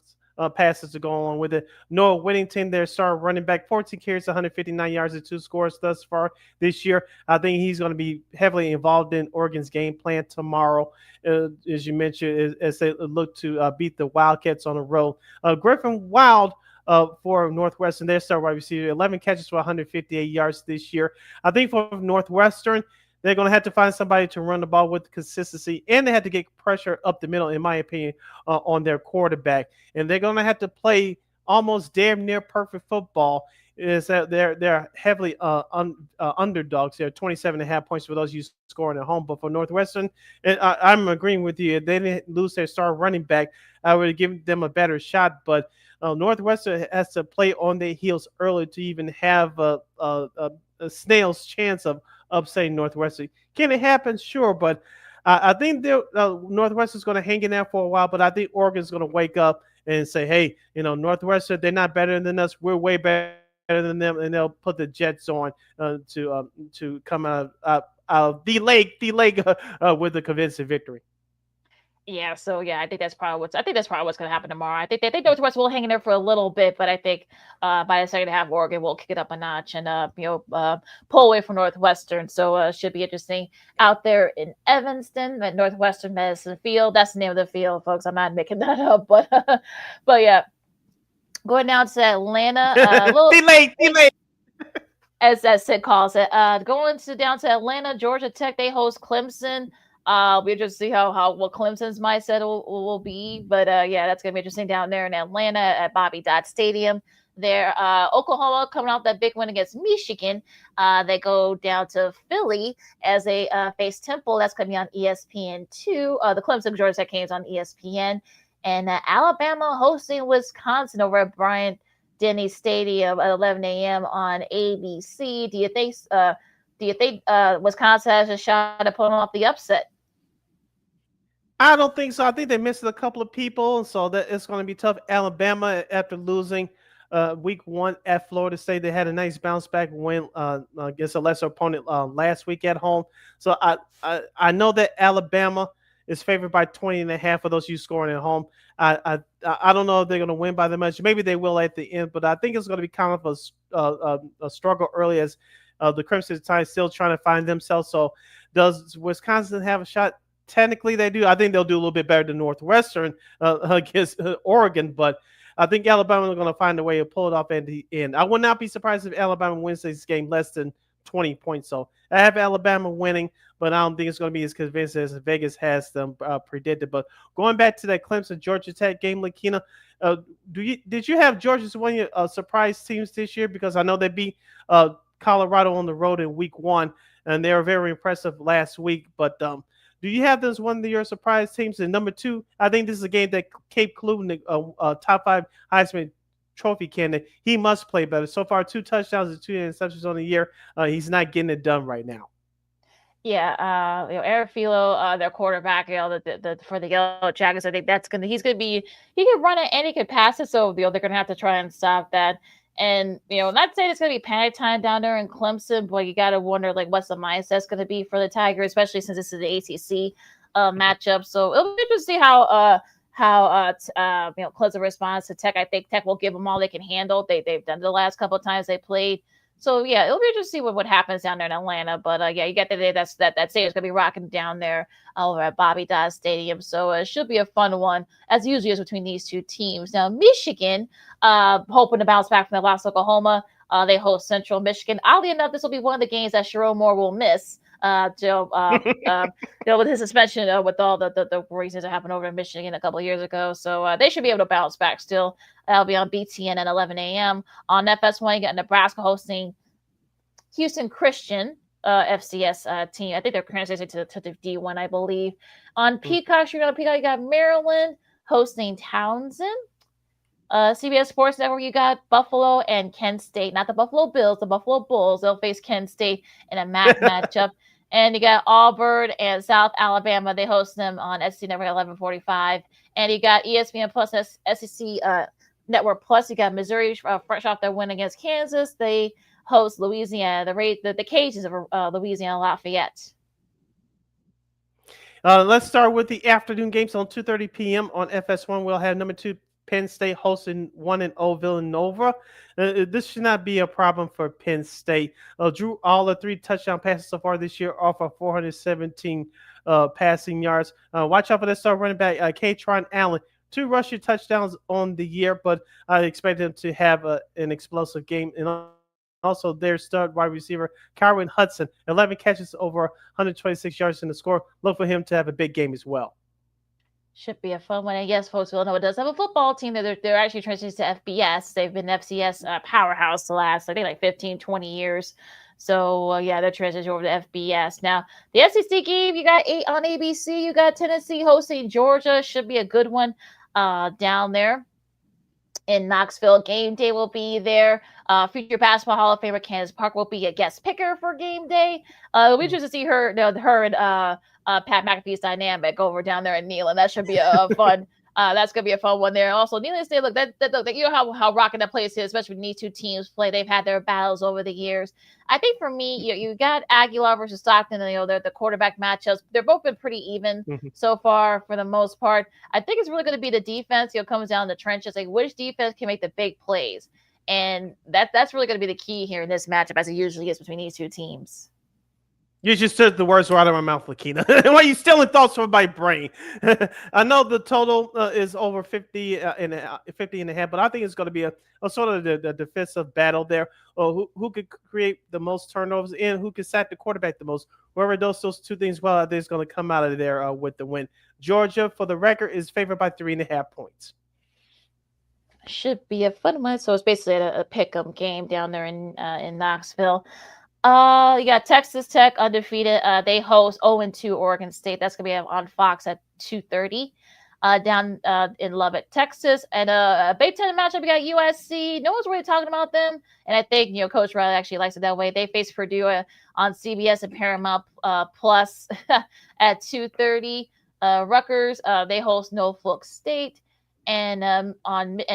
Speaker 1: Passes to go along with it. Noah Whittington, their star running back, 14 carries, 159 yards, and 2 scores thus far this year. I think he's going to be heavily involved in Oregon's game plan tomorrow, as you mentioned, as they look to beat the Wildcats on the road. Griffin Wild for Northwestern, their star wide receiver, 11 catches for 158 yards this year. I think for Northwestern, they're going to have to find somebody to run the ball with consistency, and they have to get pressure up the middle, in my opinion, on their quarterback. And they're going to have to play almost damn near perfect football. Is that they're heavily underdogs. They're 27.5 points for those you scoring at home. But for Northwestern, and I'm agreeing with you. If they didn't lose their star running back, I would have given them a better shot. But Northwestern has to play on their heels early to even have a snail's chance of upsetting Northwestern. Can it happen? Sure, but I think Northwestern's going to hang in there for a while, but I think Oregon's going to wake up and say, hey, Northwestern, they're not better than us. We're way better than them, and they'll put the Jets on to come out of the lake with a convincing victory.
Speaker 2: Yeah, so I think that's probably what's going to happen tomorrow. I think Northwest will hang in there for a little bit, but I think by the second half, Oregon will kick it up a notch and pull away from Northwestern. So it should be interesting out there in Evanston at Northwestern Medicine Field. That's the name of the field, folks. I'm not making that up, but yeah, going down to Atlanta.
Speaker 1: Delay.
Speaker 2: As Sid calls it, down to Atlanta, Georgia Tech. They host Clemson. We'll just see what Clemson's mindset will be. But that's going to be interesting down there in Atlanta at Bobby Dodd Stadium. There, Oklahoma coming off that big win against Michigan. They go down to Philly as they face Temple. That's going to be on ESPN2. The Clemson Georgia Tech games on ESPN. And Alabama hosting Wisconsin over at Bryant-Denny Stadium at 11 a.m. on ABC. Do you think Wisconsin has a shot at pulling off the upset?
Speaker 1: I don't think so. I think they missed a couple of people, so that it's going to be tough. Alabama, after losing week 1 at Florida State. They had a nice bounce back win against a lesser opponent last week at home. So I know that Alabama is favored by 20.5 for those you scoring at home. I don't know if they're going to win by that much. Maybe they will at the end, but I think it's going to be kind of a struggle early as the Crimson Tide still trying to find themselves. So does Wisconsin have a shot? Technically, they do. I think they'll do a little bit better than Northwestern against Oregon, but I think Alabama is going to find a way to pull it off at the end. I would not be surprised if Alabama wins this game less than 20 points. So I have Alabama winning, but I don't think it's going to be as convincing as Vegas has them predicted. But going back to that Clemson Georgia Tech game, LaKeena, did you have Georgia as one of your surprise teams this year? Because I know they beat Colorado on the road in week 1, and they were very impressive last week. But do you have this one of your surprise teams? And number 2, I think this is a game that Cape Clune, top 5 Heisman Trophy candidate, he must play better. So far, 2 touchdowns and 2 interceptions on the year. He's not getting it done right now.
Speaker 2: Yeah, Eric Philo, their quarterback, for the Yellow Jackets, I think he can run it and he can pass it. So they're gonna have to try and stop that. And not saying it's gonna be panic time down there in Clemson, but you gotta wonder what's the mindset's gonna be for the Tigers, especially since this is the ACC matchup. So it'll be interesting to see how Clemson responds to Tech. I think Tech will give them all they can handle. They've done it the last couple of times they played. So yeah, it'll be interesting to see what happens down there in Atlanta. But you get the day that stadium's gonna be rocking down there over at Bobby Dodd Stadium. So it should be a fun one, as usually is between these two teams. Now Michigan, hoping to bounce back from the loss to Oklahoma. They host Central Michigan. Oddly enough, this will be one of the games that Sharon Moore will miss. With his suspension, with all the reasons that happened over in Michigan a couple of years ago. So they should be able to bounce back still. That'll be on BTN at 11 a.m. On FS1, you got Nebraska hosting Houston Christian FCS team. I think they're transitioning to the D1, I believe. On Peacock, you got Maryland hosting Townsend. CBS Sports Network, you got Buffalo and Kent State. Not the Buffalo Bills, the Buffalo Bulls. They'll face Kent State in a MAC matchup. And you got Auburn and South Alabama. They host them on SEC Network at 11:45. And you got ESPN Plus, SEC Network Plus. You got Missouri fresh off their win against Kansas. They host Louisiana, the Cajuns of Louisiana Lafayette.
Speaker 1: Let's start with the afternoon games on 2:30 p.m. on FS1. We'll have number 2 Penn State hosting 1-0 Villanova. This should not be a problem for Penn State. Drew all the 3 touchdown passes so far this year off of 417 passing yards. Watch out for that star running back, Katron Allen. 2 rushing touchdowns on the year, but I expect him to have an explosive game. And also their stud wide receiver, Kyron Hudson, 11 catches over 126 yards in the score. Look for him to have a big game as well.
Speaker 2: Should be a fun one. And yes, folks, Villanova does have a football team. They're actually transitioning to FBS. They've been FCS powerhouse the last, 15, 20 years. So, they're transitioning over to FBS. Now, the SEC game, you got 8 on ABC. You got Tennessee hosting Georgia. Should be a good one down there in Knoxville. Game day will be there. Future Basketball Hall of Famer Candace Parker will be a guest picker for game day. It'll be interesting to see her and Pat McAfee's dynamic over down there in Neyland. That should be a fun. That's gonna be a fun one there. Also, needless to say, look, that you know how rocking that place is, especially when these two teams play. They've had their battles over the years. I think for me, you got Aguilar versus Stockton, and the quarterback matchups. They're both been pretty even so far for the most part. I think it's really going to be the defense. Comes down the trenches, which defense can make the big plays, and that's really going to be the key here in this matchup, as it usually is between these two teams.
Speaker 1: You just took the words right out of my mouth, LaKeena. Why are you stealing thoughts from my brain? I know the total is over 50 and a half, but I think it's going to be a sort of the defensive battle there. Who could create the most turnovers and who could sack the quarterback the most? Whoever does those 2 things well, I think is going to come out of there with the win. Georgia, for the record, is favored by 3.5 points.
Speaker 2: Should be a fun one. So it's basically a pick-em game down there in Knoxville. You got Texas Tech undefeated. They host 0-2 Oregon State. That's gonna be on Fox at 2:30. Down in Lubbock, Texas, and a Big Ten matchup. We got USC. No one's really talking about them, and I think Coach Riley actually likes it that way. They face Purdue on CBS and Paramount Plus at 2:30. Rutgers, they host Norfolk State. And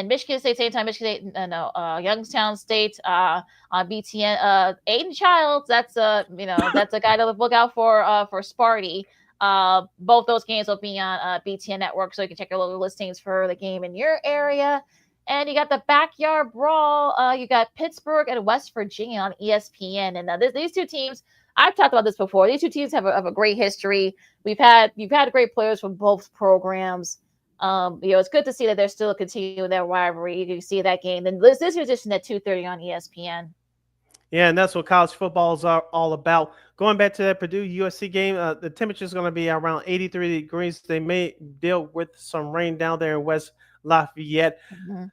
Speaker 2: Michigan State, same time, Michigan State, Youngstown State on BTN. Aiden Childs, that's that's a guy to look out for Sparty. Both those games will be on BTN Network, so you can check your local listings for the game in your area. And you got the backyard brawl. You got Pittsburgh and West Virginia on ESPN. And these two teams, I've talked about this before. These two teams have a great history. You've had great players from both programs. It's good to see that they're still continuing their rivalry. You see that game. Then this is just at 2:30 on ESPN.
Speaker 1: Yeah, and that's what college footballs are all about. Going back to that Purdue USC game, the temperature is going to be around 83 degrees. They may deal with some rain down there in West Lafayette.
Speaker 2: Mm-hmm.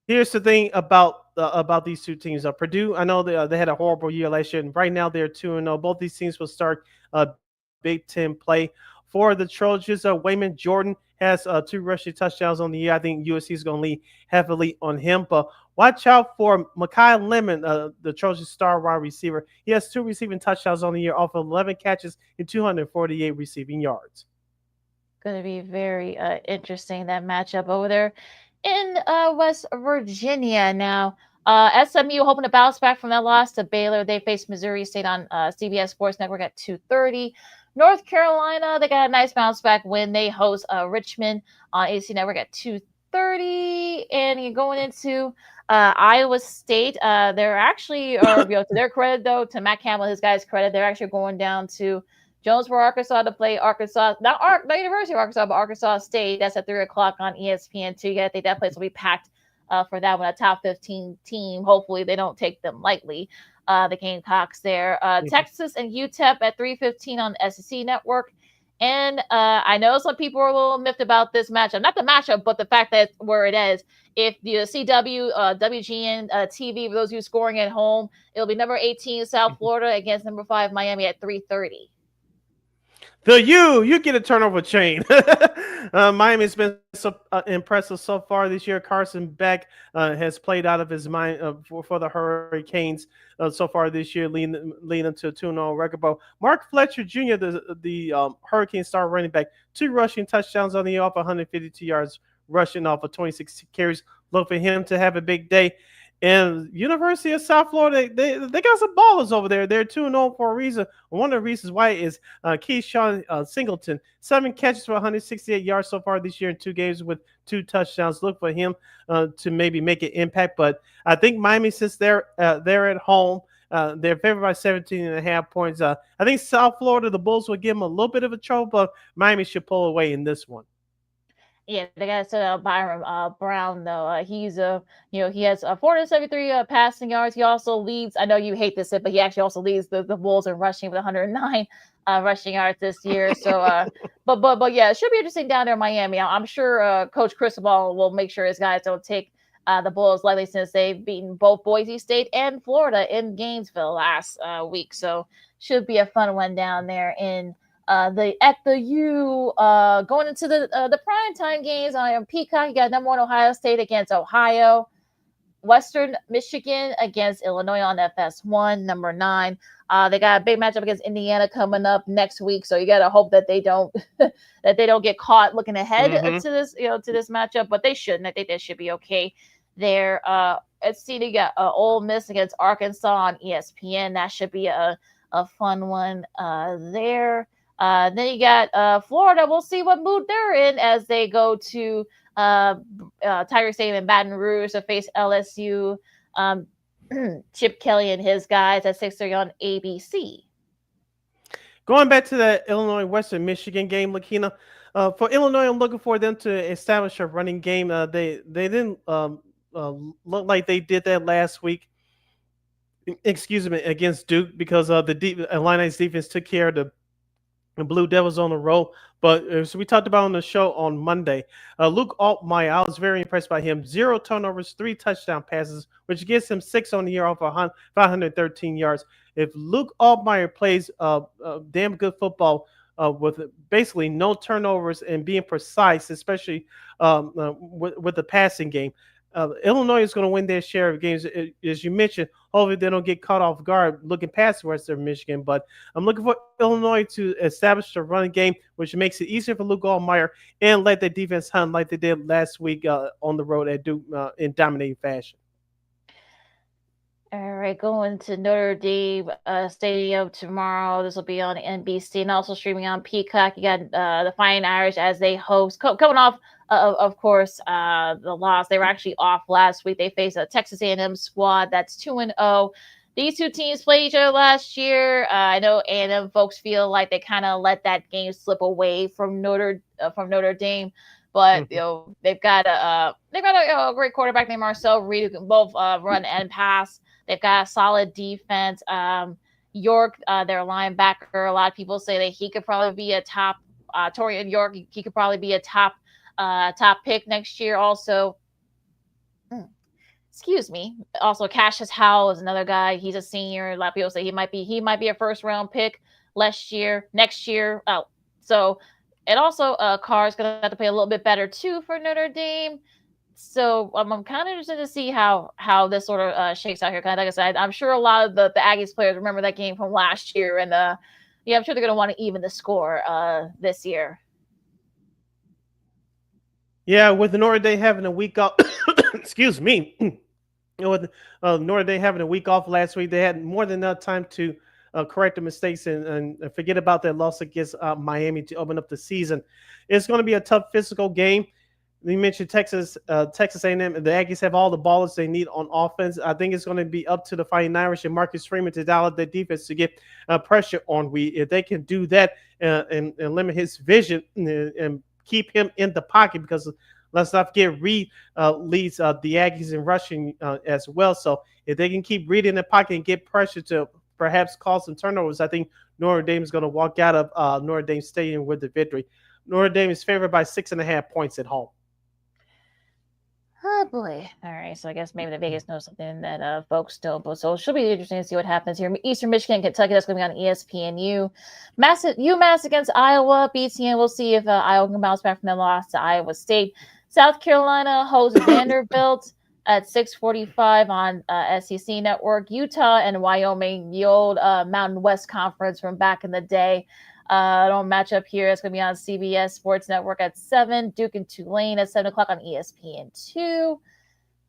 Speaker 1: Here's the thing about these two teams. Purdue, I know they had a horrible year last year, and right now they're 2-0. Both these teams will start Big Ten play. For the Trojans, Wayman Jordan has 2 rushing touchdowns on the year. I think USC is going to lean heavily on him, but watch out for Mekhi Lemon, the Trojan star wide receiver. He has 2 receiving touchdowns on the year off of 11 catches and 248 receiving yards.
Speaker 2: Going to be very interesting, that matchup over there in West Virginia. Now, SMU hoping to bounce back from that loss to Baylor. They face Missouri State on CBS Sports Network at 2:30. North Carolina, they got a nice bounce back win. They host Richmond on AC Network at 2:30. And you're going into Iowa State. They're actually, to their credit though, to Matt Campbell, his guys' credit, they're actually going down to Jonesboro, Arkansas to play Arkansas, not University of Arkansas, but Arkansas State. That's at 3 o'clock on ESPN2. I think that place will be packed for that one, a top 15 team. Hopefully they don't take them lightly, the Gamecocks there. Texas and UTEP at 3:15 on the SEC Network. And I know some people are a little miffed about this matchup. Not the matchup, but the fact that where it is. If the CW, WGN TV, for those of you scoring at home, it'll be number 18 South Florida against number 5 Miami at 3:30.
Speaker 1: You get a turnover chain. Miami's been so impressive so far this year. Carson Beck has played out of his mind for the Hurricanes so far this year, leading to a 2-0 record. But Mark Fletcher Jr., the Hurricane star running back, 2 rushing touchdowns on the year off 152 yards rushing off of 26 carries. Look for him to have a big day. And University of South Florida, they got some ballers over there. They're 2-0 for a reason. One of the reasons why is Keyshawn Singleton, 7 catches for 168 yards so far this year in 2 games with 2 touchdowns. Look for him to maybe make an impact. But I think Miami, since they're at home, they're favored by 17.5 points. I think South Florida, the Bulls will give them a little bit of a trouble, but Miami should pull away in this one.
Speaker 2: Yeah, they got to set Byron Brown though. He's he has 473 passing yards. He also leads. I know you hate this, but he actually also leads the Bulls in rushing with 109 rushing yards this year. So, but yeah, it should be interesting down there in Miami. I'm sure Coach Cristobal will make sure his guys don't take the Bulls lightly, since they've beaten both Boise State and Florida in Gainesville last week. So, should be a fun one down there in at the U. Going into the primetime games on Peacock, you got number 1 Ohio State against Ohio, Western Michigan against Illinois on FS1, number 9. They got a big matchup against Indiana coming up next week, so you got to hope that they don't get caught looking ahead to this to this matchup, but they shouldn't. I think they should be okay there. Let's see, they got Ole Miss against Arkansas on ESPN. That should be a fun one there. Then you got Florida. We'll see what mood they're in as they go to Tiger Stadium in Baton Rouge to face LSU. Chip Kelly and his guys at 6:30 on ABC.
Speaker 1: Going back to the Illinois Western Michigan game, LaKeena, for Illinois, I'm looking for them to establish a running game. They didn't look like they did that last week. Excuse me, against Duke, because the Illini's defense took care of the Blue Devils on the road. But as we talked about on the show on Monday, Luke Altmaier, I was very impressed by him. 0 turnovers, 3 touchdown passes, which gives him 6 on the year off 513 yards. If Luke Altmaier plays damn good football with basically no turnovers and being precise, especially with the passing game, Illinois is going to win their share of games, as you mentioned. Hopefully, they don't get caught off guard looking past Western Michigan. But I'm looking for Illinois to establish the running game, which makes it easier for Luke Allmeyer and let the defense hunt like they did last week on the road at Duke in dominating fashion.
Speaker 2: All right, going to Notre Dame Stadium tomorrow. This will be on NBC and also streaming on Peacock. You got the Fighting Irish as they host, coming off, of course, the loss. They were actually off last week. They faced a Texas A&M squad that's 2-0. These two teams played each other last year. I know A&M folks feel like they kind of let that game slip away from Notre Dame. But they've got a great quarterback named Marcel Reed who can both run and pass. They've got a solid defense. York, their linebacker, a lot of people say that he could probably be a top Torian York. He could probably be a top pick next year. Also, excuse me. Also, Cassius Howell is another guy. He's a senior. A lot of people say he might be a first round pick next year. So. And also, Carr's going to have to play a little bit better, too, for Notre Dame. So I'm kind of interested to see how this sort of shakes out here. Like I said, I'm sure a lot of the Aggies players remember that game from last year. And, I'm sure they're going to want to even the score this year.
Speaker 1: Yeah, with Notre Dame having a week off, excuse me, with Notre Dame having a week off last week, they had more than enough time to correct the mistakes and forget about that loss against Miami to open up the season. It's going to be a tough physical game. You mentioned Texas A&M. The Aggies have all the ballers they need on offense. I think it's going to be up to the Fighting Irish and Marcus Freeman to dial up their defense to get pressure on Reed. If they can do that and limit his vision and keep him in the pocket, because let's not forget Reed leads the Aggies in rushing as well. So if they can keep Reed in the pocket and get pressure to perhaps cause some turnovers, I think Notre Dame is going to walk out of Notre Dame Stadium with the victory. Notre Dame is favored by 6.5 points at home.
Speaker 2: Oh boy! All right, so I guess maybe the Vegas knows something that folks don't. But so it should be interesting to see what happens here. Eastern Michigan, Kentucky. That's going to be on ESPNU. UMass against Iowa. BTN. We'll see if Iowa can bounce back from their loss to Iowa State. South Carolina hosts Vanderbilt at 6:45 on SEC Network. Utah and Wyoming, the old Mountain West Conference from back in the day. Don't match up here. It's going to be on CBS Sports Network at 7. Duke and Tulane at 7 o'clock on ESPN2.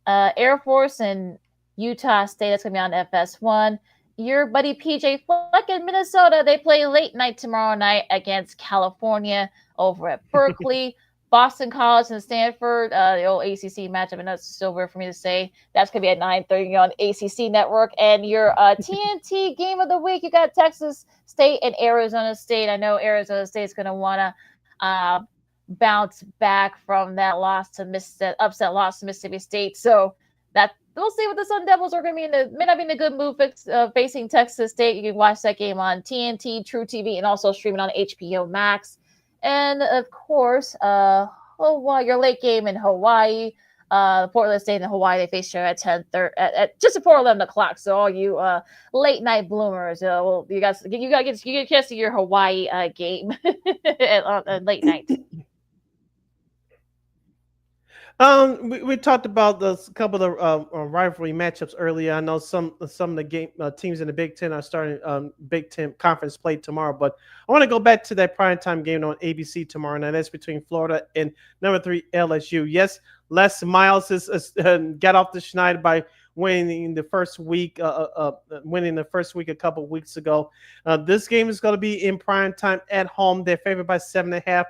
Speaker 2: Air Force and Utah State. That's going to be on FS1. Your buddy PJ Fleck in Minnesota. They play late night tomorrow night against California over at Berkeley. Boston College and Stanford, the old ACC matchup, and that's still weird for me to say. That's going to be at 9:30 on ACC Network. And your TNT game of the week, you got Texas State and Arizona State. I know Arizona State is going to want to bounce back from that upset loss to Mississippi State. So that we'll see what the Sun Devils are going to be may not be in a good move facing Texas State. You can watch that game on TNT, True TV, and also streaming on HBO Max. And of course, your late game in Hawaii, Portland State and Hawaii, they face each other at 10:30 at just before 11 o'clock. So all you late night bloomers, you got to get a chance to your Hawaii game at late night.
Speaker 1: We talked about a couple of rivalry matchups earlier. I know some of the teams in the Big Ten are starting Big Ten conference play tomorrow, but I want to go back to that primetime game on ABC tomorrow night. That's between Florida and number 3 LSU. Yes, Les Miles got off the schneid by winning the first week a couple of weeks ago. This game is going to be in primetime at home. They're favored by 7.5.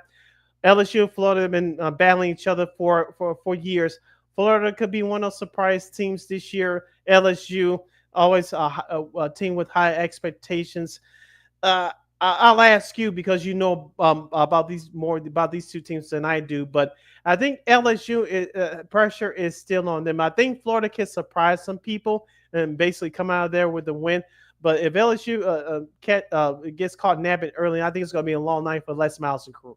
Speaker 1: LSU and Florida have been battling each other for years. Florida could be one of those surprise teams this year. LSU, always a team with high expectations. I'll ask you, because you know about these two teams than I do, but I think LSU pressure is still on them. I think Florida can surprise some people and basically come out of there with the win. But if LSU gets caught napping early, I think it's going to be a long night for Les Miles and crew.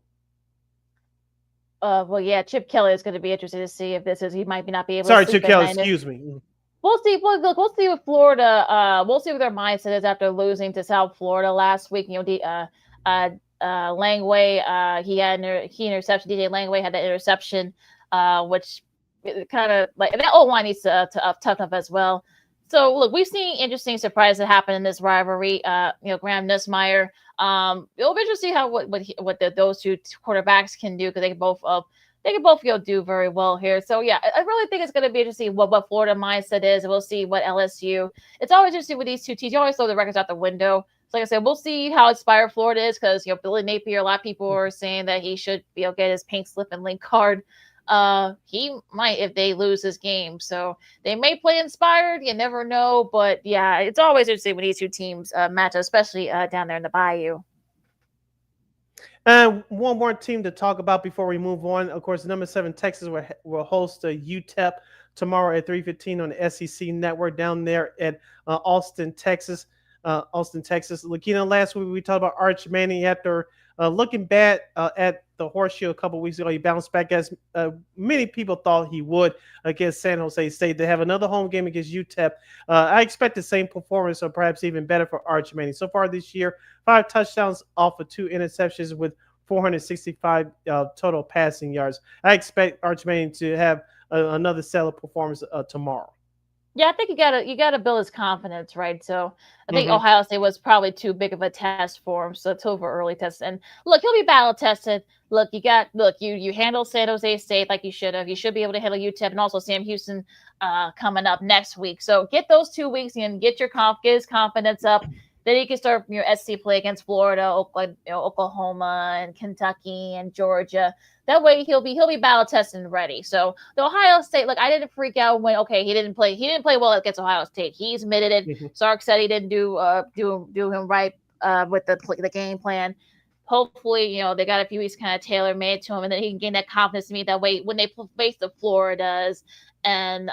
Speaker 2: Chip Kelly is going to be interested to see if he might not be able
Speaker 1: to. Sorry,
Speaker 2: Chip
Speaker 1: Kelly, excuse me.
Speaker 2: We'll see. We'll see with Florida. We'll see what their mindset is after losing to South Florida last week. Langway, he had interception. DJ Langway had that interception, which kind of like that O-line needs to toughen up as well. So look, we've seen interesting surprises happen in this rivalry. Graham Nussmeier. It'll be interesting how those two quarterbacks can do, because they can both do very well here. So yeah, I really think it's going to be interesting what Florida mindset is, and we'll see what LSU. It's always interesting with these two teams. You always throw the records out the window. So like I said, we'll see how inspired Florida is, because Billy Napier, a lot of people are saying that he should get his pink slip and link card. He might if they lose this game. So they may play inspired. You never know. But yeah, it's always interesting when these two teams match up, especially down there in the Bayou.
Speaker 1: And one more team to talk about before we move on. Of course, number 7 Texas will host UTEP tomorrow at 3:15 on the SEC network down there at Austin, Texas. LaKeena, last week we talked about Arch Manning after looking bad at the Horseshoe a couple weeks ago. He bounced back as many people thought he would against San Jose State. They have another home game against UTEP. I expect the same performance, or perhaps even better, for Arch Manning. So far this year, 5 touchdowns off of 2 interceptions with 465 total passing yards. I expect Arch Manning to have another stellar performance tomorrow.
Speaker 2: Yeah, I think you gotta build his confidence, right? So I think Ohio State was probably too big of a test for him, so it's over early test. And look, he'll be battle tested. Look, you handle San Jose State like you should have. You should be able to handle UTEP and also Sam Houston coming up next week. So get those 2 weeks in, get his confidence up. Then he can start SC play against Florida, Oklahoma, and Kentucky and Georgia. That way he'll be battle tested and ready. So the Ohio State, look, I didn't freak out when he didn't play well against Ohio State. He's admitted it. Sark said he didn't do him right with the game plan. Hopefully, they got a few weeks kind of tailor made to him, and then he can gain that confidence to me. That way, when they face the Floridas and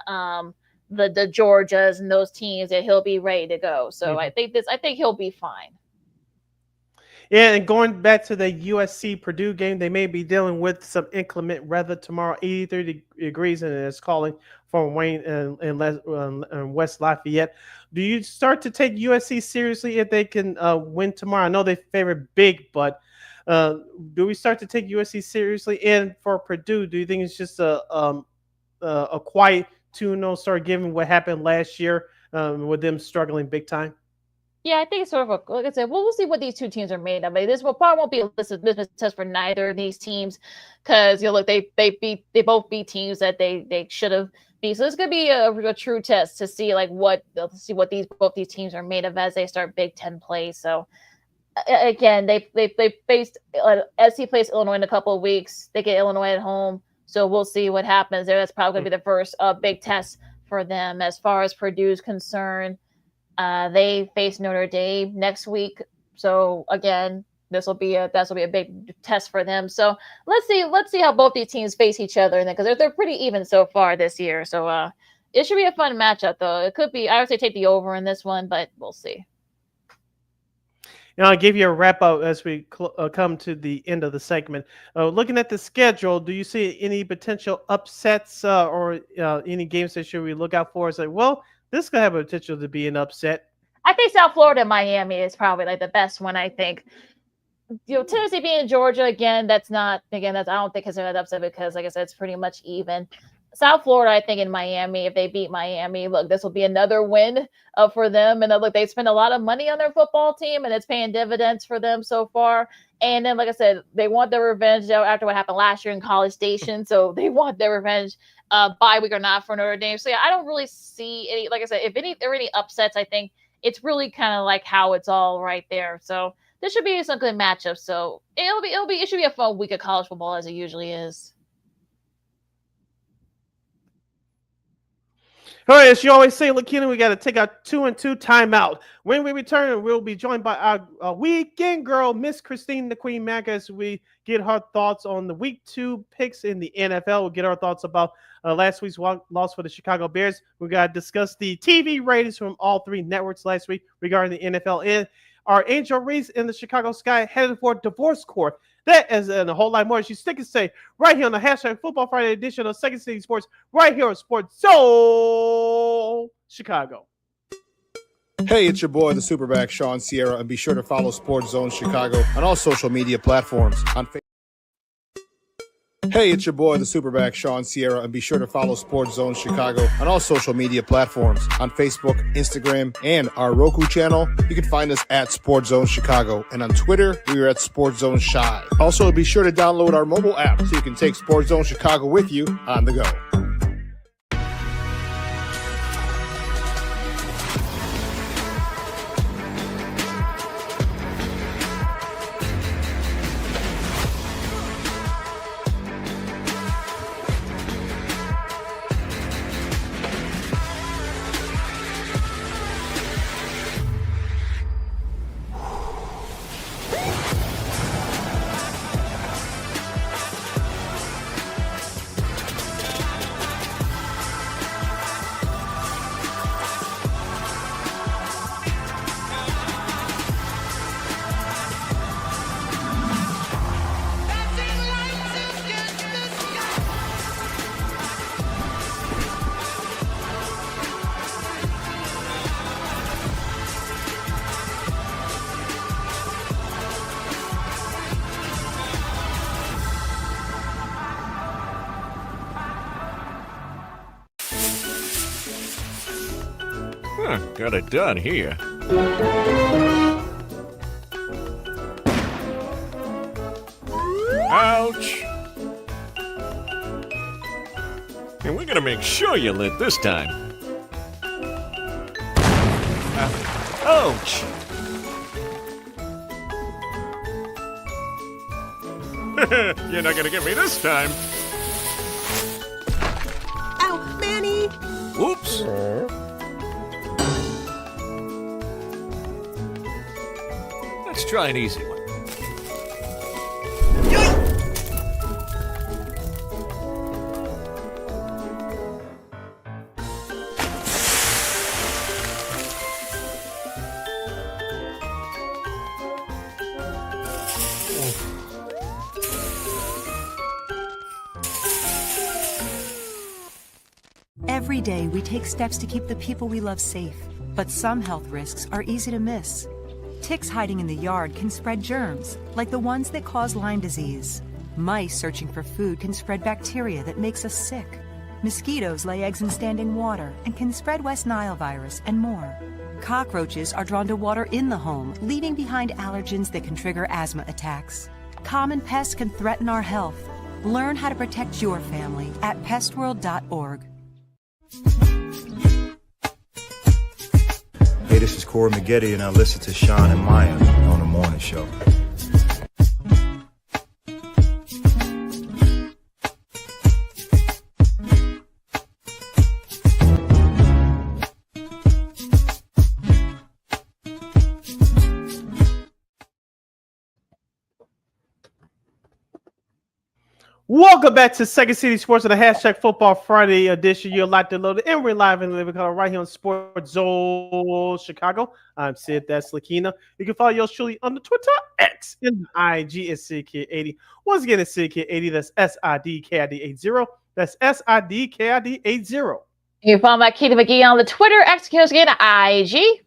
Speaker 2: the Georgias and those teams, that he'll be ready to go. So I think he'll be fine.
Speaker 1: Yeah, and going back to the USC Purdue game, they may be dealing with some inclement weather tomorrow, 83 degrees, and it's calling for rain in West Lafayette. Do you start to take USC seriously if they can win tomorrow? I know they favor big, but do we start to take USC seriously? And for Purdue, do you think it's just a quiet 2-0 start, given what happened last year with them struggling big time?
Speaker 2: Yeah, I think it's sort of like I said, we'll see what these two teams are made of. This probably won't be a litmus test for neither of these teams, because look, they both beat teams that they should have beat. So it's gonna be a true test to see what both these teams are made of as they start Big Ten play. So again, they faced SC plays Illinois in a couple of weeks. They get Illinois at home, so we'll see what happens there. That's probably gonna be the first big test for them. As far as Purdue's concerned, they face Notre Dame next week. So again, this will be a big test for them. So let's see how both these teams face each other, and because they're pretty even so far this year. So it should be a fun matchup, though. It could be. I would say take the over in this one, but we'll see.
Speaker 1: Now, I'll give you a wrap up as we come to the end of the segment. Looking at the schedule, do you see any potential upsets or any games that should we look out for? It's like, well, this could have a potential to be an upset.
Speaker 2: I think South Florida and Miami is probably the best one. I think Tennessee being Georgia again. I don't think it's an upset, because like I said, it's pretty much even. South Florida, I think, in Miami, if they beat Miami, look, this will be another win for them. And look, they spend a lot of money on their football team, and it's paying dividends for them so far. And then, like I said, they want their revenge after what happened last year in College Station. So they want their revenge, bye week or not, for Notre Dame. So yeah, I don't really see any. Like I said, if there are any upsets, I think it's really kind of like how it's all right there. So this should be some good matchups. So it should be a fun week of college football, as it usually is.
Speaker 1: All right, as you always say, LaKeena, we got to take our 2-2 timeout. When we return, we'll be joined by our weekend girl, Miss Christine the Queen Mac, as we get her thoughts on the Week 2 picks in the NFL. We'll get our thoughts about last week's loss for the Chicago Bears. We got to discuss the TV ratings from all 3 networks last week regarding the NFL. And our Angel Reese in the Chicago Sky headed for divorce court. That and a whole lot more as you stick and stay right here on the hashtag Football Friday edition of Second City Sports, right here on Sports Zone Chicago.
Speaker 3: Hey, it's your boy, the Superback, Sean Sierra, and be sure to follow Sports Zone Chicago on all social media platforms. On Facebook. Hey, it's your boy, the Superback, Sean Sierra, and be sure to follow Sports Zone Chicago on all social media platforms on Facebook, Instagram, and our Roku channel. You can find us at Sports Zone Chicago, and on Twitter, we are at Sports Zone Shy. Also, be sure to download our mobile app so you can take Sports Zone Chicago with you on the go.
Speaker 4: Got it done here. Ouch! And we're gonna make sure you lit this time. Ouch! You're not gonna get me this time.
Speaker 19: Ow, Manny!
Speaker 4: Oops! Let's try an easy one.
Speaker 5: Every day, we take steps to keep the people we love safe, but some health risks are easy to miss. Ticks hiding in the yard can spread germs, like the ones that cause Lyme disease. Mice searching for food can spread bacteria that makes us sick. Mosquitoes lay eggs in standing water and can spread West Nile virus and more. Cockroaches are drawn to water in the home, leaving behind allergens that can trigger asthma attacks. Common pests can threaten our health. Learn how to protect your family at pestworld.org.
Speaker 6: Hey, this is Corey McGee, and I listen to Sean and Maya on the morning show.
Speaker 1: Welcome back to Second City Sports and the Hashtag Football Friday edition. You're live to load it, and we're live in the living color right here on Sports Zone Chicago. I'm Sid, that's LaKeena. You can follow yours truly on the Twitter, X, and the IG is SidKid80. Once again, it's SidKid80. That's SIDKID80. That's SIDKID80.
Speaker 2: You can follow my Keita McGee on the Twitter, X, again, IG.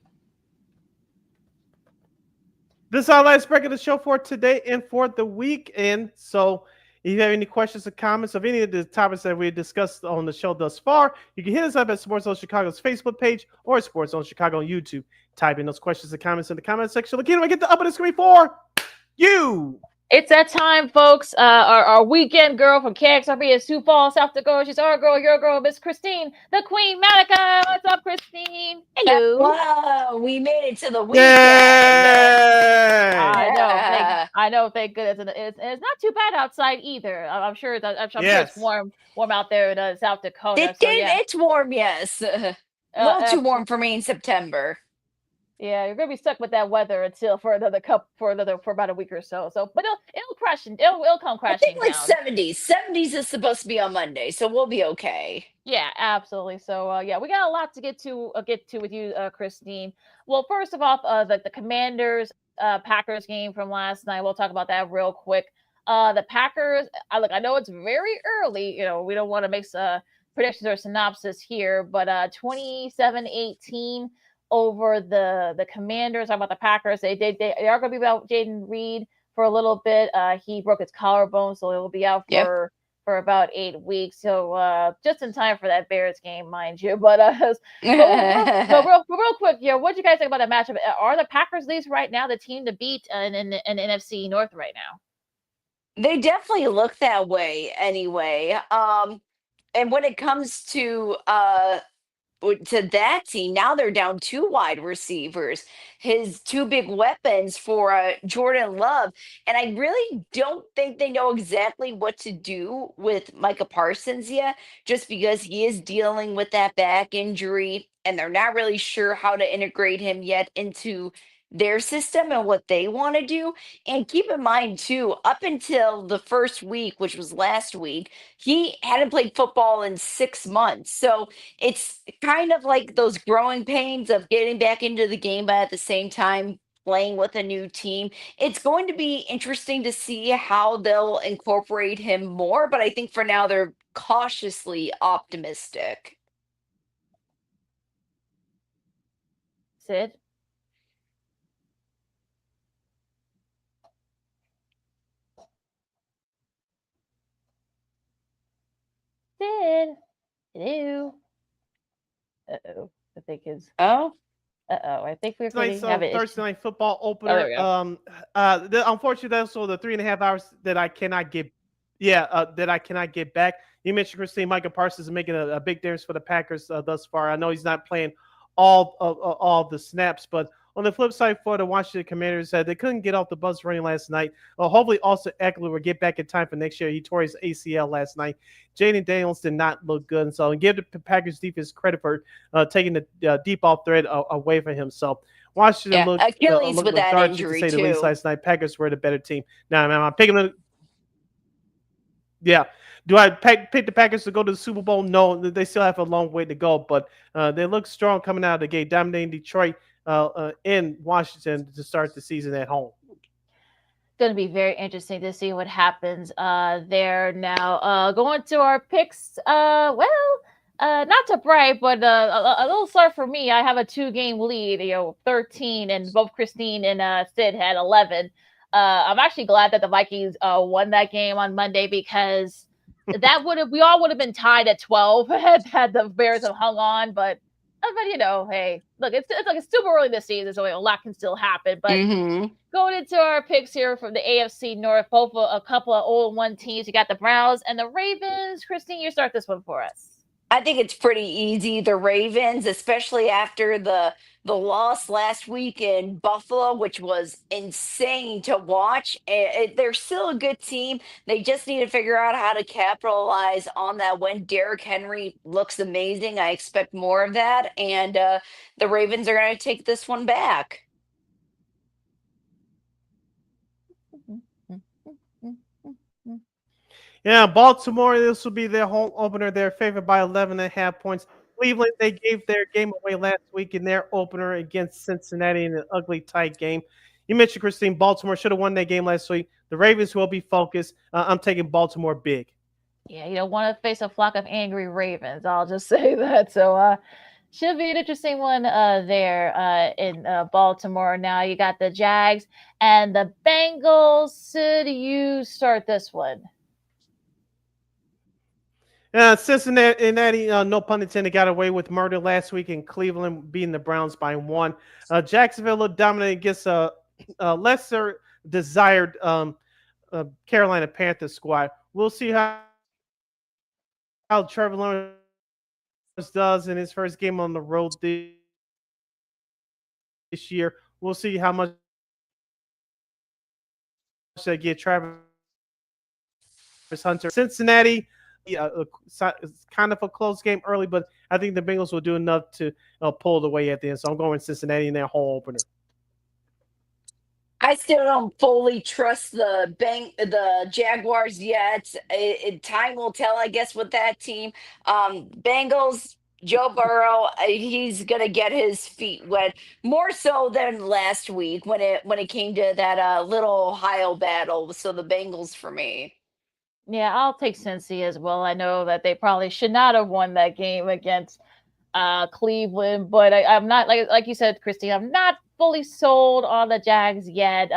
Speaker 1: This is our last break of the show for today and for the weekend. So, if you have any questions or comments of any of the topics that we discussed on the show thus far, you can hit us up at Sports Zone Chicago's Facebook page or Sports Zone Chicago on YouTube. Type in those questions and comments in the comment section. Look, I get the up on the screen for you.
Speaker 2: It's that time, folks. Our weekend girl from KXRB in Sioux Falls, South Dakota. She's our girl, your girl, Miss Christine, the Queen Malika. What's up, Christine? Hello.
Speaker 18: Wow, we made it to the weekend.
Speaker 1: Yay!
Speaker 2: I know. Thank goodness. It's not too bad outside either. I'm sure sure it's warm out there in South Dakota.
Speaker 18: It's warm, yes. A little too warm for me in September.
Speaker 2: Yeah, you're gonna be stuck with that weather until for about a week or so. But it'll crash. It'll come crashing.
Speaker 18: I think like 70s. 70s is supposed to be on Monday, so we'll be okay.
Speaker 2: Yeah, absolutely. So we got a lot to get to with you, Christine. Well, first of all, the Commanders Packers game from last night. We'll talk about that real quick. The Packers. I know it's very early. We don't want to make predictions or synopsis here, but 27-18. Over the Commanders. Talking about the Packers. They are going to be without Jaden Reed for a little bit. He broke his collarbone, so he'll be out for for about 8 weeks. So just in time for that Bears game, mind you. But real quick, what do you guys think about that matchup? Are the Packers at least right now the team to beat in the NFC North right now?
Speaker 18: They definitely look that way anyway. And when it comes to that team, now they're down two wide receivers, his two big weapons for Jordan Love. And I really don't think they know exactly what to do with Micah Parsons yet, just because he is dealing with that back injury and they're not really sure how to integrate him yet into their system and what they want to do. And keep in mind, too, up until the first week, which was last week, he hadn't played football in 6 months. So it's kind of like those growing pains of getting back into the game, but at the same time playing with a new team. It's going to be interesting to see how they'll incorporate him more, but I think for now they're cautiously optimistic.
Speaker 2: Sid? Sid? Hello? Uh-oh. I think his...
Speaker 18: Oh?
Speaker 2: Uh-oh. I think we're going
Speaker 1: Tonight's
Speaker 2: to have an
Speaker 1: Thursday
Speaker 2: issue.
Speaker 1: night football
Speaker 2: Oh, there
Speaker 1: opener.
Speaker 2: we go.
Speaker 1: Unfortunately, that's also the 3.5 hours that I cannot get. Yeah, that I cannot get back. You mentioned Christine Micah Parsons is making a big difference for the Packers thus far. I know he's not playing all the snaps, but on the flip side for the Washington Commanders, they couldn't get off the bus running last night. Hopefully, also Eckler will get back in time for next year. He tore his ACL last night. Jaden Daniels did not look good, and so give the Packers defense credit for taking the deep ball threat away from him. So Washington looked
Speaker 18: Achilles with that
Speaker 1: lethargic to
Speaker 18: injury
Speaker 1: say the least
Speaker 18: too.
Speaker 1: last night. Packers were the better team. Now, man, I'm picking them. Yeah. Do I pick the Packers to go to the Super Bowl? No, they still have a long way to go, but they look strong coming out of the gate, dominating Detroit in Washington to start the season at home.
Speaker 2: Going to be very interesting to see what happens there now. Going to our picks. Not to brag, but a little start for me. I have a 2-game lead, 13, and both Christine and Sid had 11. I'm actually glad that the Vikings won that game on Monday because we all would have been tied at 12 had the Bears have hung on. But hey, look, it's super early this season, so a lot can still happen. But going into our picks here from the AFC North, both a couple of 0-1 teams. You got the Browns and the Ravens. Christine, you start this one for us.
Speaker 18: I think it's pretty easy. The Ravens, especially after the loss last week in Buffalo, which was insane to watch. They're still a good team. They just need to figure out how to capitalize on that win. Derrick Henry looks amazing. I expect more of that. And the Ravens are going to take this one back.
Speaker 1: Yeah, Baltimore, this will be their home opener. They're favored by 11.5 points. Cleveland, they gave their game away last week in their opener against Cincinnati in an ugly, tight game. You mentioned, Christine, Baltimore should have won that game last week. The Ravens will be focused. I'm taking Baltimore big.
Speaker 2: Yeah, you don't want to face a flock of angry Ravens. I'll just say that. So, should be an interesting one there in Baltimore. Now you got the Jags and the Bengals. Sid, you start this one.
Speaker 1: Cincinnati, no pun intended, got away with murder last week in Cleveland, beating the Browns by 1. Jacksonville looked dominant against a lesser desired Carolina Panthers squad. We'll see how Trevor Lawrence does in his first game on the road this year. We'll see how much they get Travis Hunter. Cincinnati. It's kind of a close game early, but I think the Bengals will do enough to pull the way at the end. So I'm going Cincinnati in their home opener.
Speaker 18: I still don't fully trust the Jaguars yet. Time will tell, I guess, with that team. Bengals, Joe Burrow, he's gonna get his feet wet more so than last week when it came to that little Ohio battle. So the Bengals for me.
Speaker 2: Yeah, I'll take Cincy as well. I know that they probably should not have won that game against Cleveland, but I'm not like you said, Christy. I'm not fully sold on the Jags yet.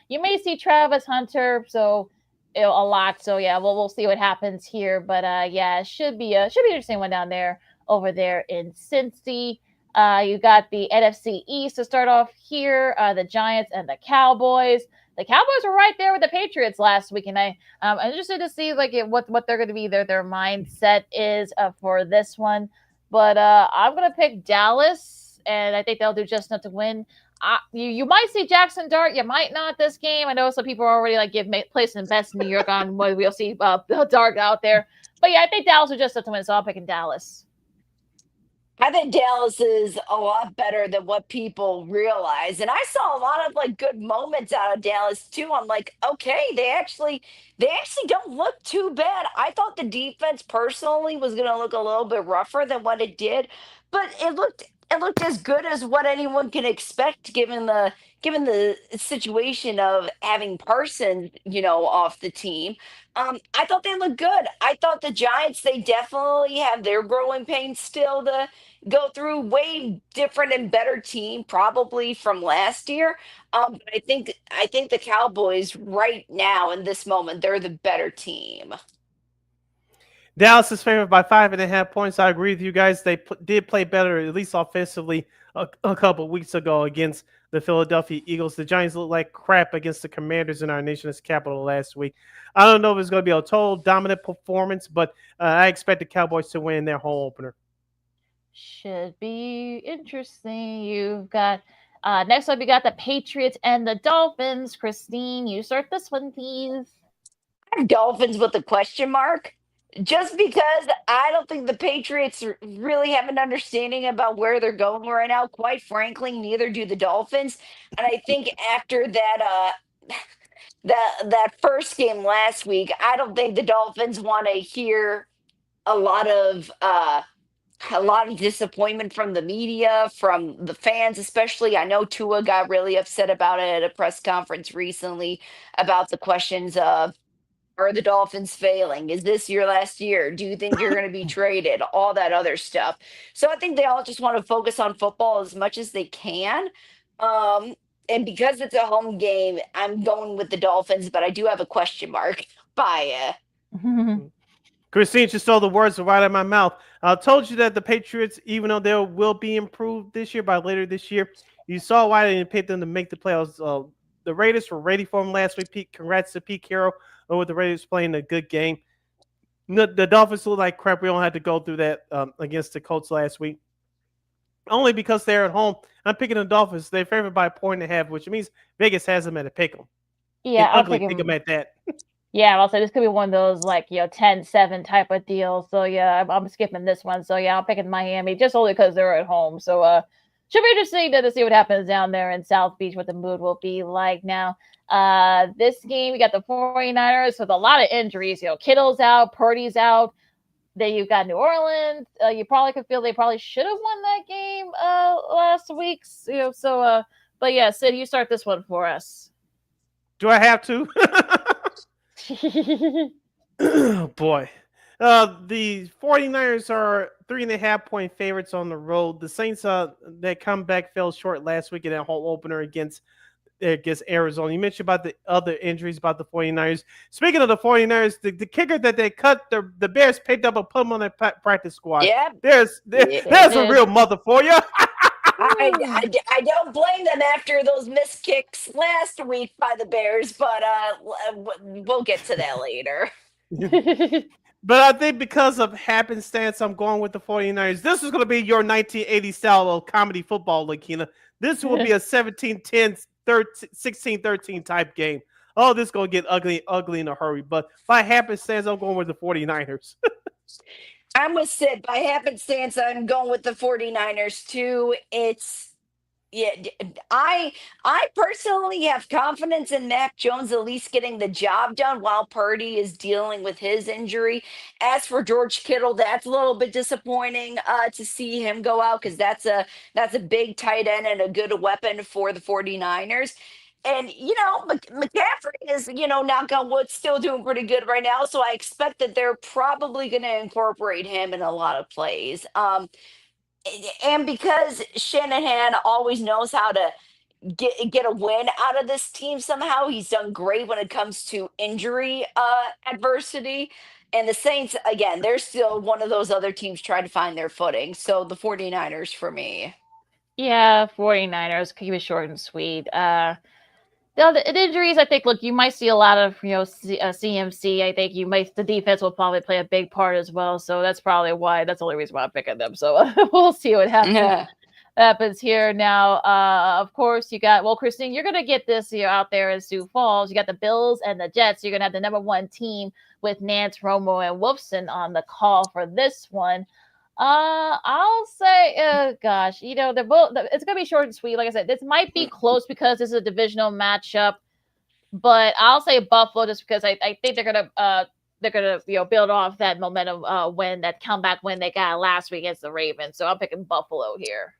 Speaker 2: You may see Travis Hunter, so a lot. So yeah, we'll see what happens here. But yeah, it should be an interesting one down there over there in Cincy. You got the NFC East to start off here. The Giants and the Cowboys. The Cowboys were right there with the Patriots last week, and I'm interested to see like what they're going to be their mindset is for this one. But I'm going to pick Dallas, and I think they'll do just enough to win. You might see Jackson Dart, you might not this game. I know some people are already like placing bets in New York on whether we'll see Dart out there. But yeah, I think Dallas will just have to win, so I'm picking Dallas.
Speaker 18: I think Dallas is a lot better than what people realize. And I saw a lot of like good moments out of Dallas too. I'm like, okay, they actually don't look too bad. I thought the defense personally was gonna look a little bit rougher than what it did, but it looked as good as what anyone can expect given the situation of having Parsons, off the team. I thought they looked good. I thought the Giants, they definitely have their growing pains still to go through. Way different and better team probably from last year. But I think the Cowboys right now in this moment, they're the better team.
Speaker 1: Dallas is favored by 5.5 points. I agree with you guys. They did play better, at least offensively, a couple weeks ago against the Philadelphia Eagles. The Giants looked like crap against the Commanders in our nation's capital last week. I don't know if it's going to be a total dominant performance, but I expect the Cowboys to win their home opener.
Speaker 2: Should be interesting. You've got next up, you got the Patriots and the Dolphins. Christine, you start this one, please.
Speaker 18: Dolphins with a question mark. Just because I don't think the Patriots really have an understanding about where they're going right now. Quite frankly, neither do the Dolphins. And I think after that first game last week, I don't think the Dolphins want to hear a lot of disappointment from the media, from the fans, especially. I know Tua got really upset about it at a press conference recently about the questions of, are the Dolphins failing? Is this your last year? Do you think you're going to be traded? All that other stuff. So I think they all just want to focus on football as much as they can. Um, and because it's a home game, I'm going with the Dolphins, but I do have a question mark by
Speaker 1: Christine just stole the words right out of my mouth. I told you that the Patriots, even though they will be improved this year by later this year, you saw why I didn't pick them to make the playoffs. The Raiders were ready for them last week. Congrats to Pete Carroll with the Raiders playing a good game. The Dolphins look like crap. We don't have to go through that against the Colts last week. Only because they're at home. I'm picking the Dolphins. They're favored by 1.5, which means Vegas has them at a pick 'em.
Speaker 2: Yeah,
Speaker 1: An
Speaker 2: I'll
Speaker 1: ugly
Speaker 2: pick
Speaker 1: pick 'em
Speaker 2: him.
Speaker 1: at that.
Speaker 2: Yeah, I'll say this could be one of those like 10-7 type of deals. So yeah, I'm skipping this one. So yeah, I'm picking Miami just only because they're at home. So should be interesting to see what happens down there in South Beach, what the mood will be like. Now, this game, we got the 49ers with a lot of injuries. Kittle's out, Purdy's out. Then you've got New Orleans. You probably could feel they probably should have won that game last week. But yeah, Sid, you start this one for us.
Speaker 1: Do I have to? Oh, boy. The 49ers are 3.5 point favorites on the road. The Saints, that comeback fell short last week in that home opener against Arizona. You mentioned about the other injuries about the 49ers. Speaking of the 49ers, the kicker that they cut, the Bears picked up and put him on their practice squad.
Speaker 18: Yeah.
Speaker 1: There's a real mother for you.
Speaker 18: I don't blame them after those missed kicks last week by the Bears, but we'll get to that later.
Speaker 1: But I think because of happenstance, I'm going with the 49ers. This is going to be your 1980 style of comedy football, LaKeena. This will be a 17-10, 16-13 type game. Oh, this is going to get ugly in a hurry. But by happenstance, I'm going with the 49ers.
Speaker 18: I'm with Sid. By happenstance, I'm going with the 49ers too. I personally have confidence in Mac Jones at least getting the job done while Purdy is dealing with his injury. As for George Kittle, that's a little bit disappointing to see him go out, because that's a big tight end and a good weapon for the 49ers. And McCaffrey is, knock on wood, still doing pretty good right now. So I expect that they're probably going to incorporate him in a lot of plays. And because Shanahan always knows how to get a win out of this team somehow. He's done great when it comes to injury adversity. And the Saints, again, they're still one of those other teams trying to find their footing. So the 49ers for me.
Speaker 2: Yeah, 49ers, keep it short and sweet. The injuries, I think, look, you might see a lot of, CMC. I think the defense will probably play a big part as well. So that's probably why, that's the only reason why I'm picking them. So we'll see what happens here. Now, of course, you got, well, Christine, you're going to get this here out there in Sioux Falls. You got the Bills and the Jets. You're going to have the number one team with Nance, Romo, and Wolfson on the call for this one. I'll say, gosh, they're both. It's gonna be short and sweet. Like I said, this might be close because this is a divisional matchup, but I'll say Buffalo just because I think they're gonna build off that momentum that comeback win they got last week against the Ravens. So I'm picking Buffalo here.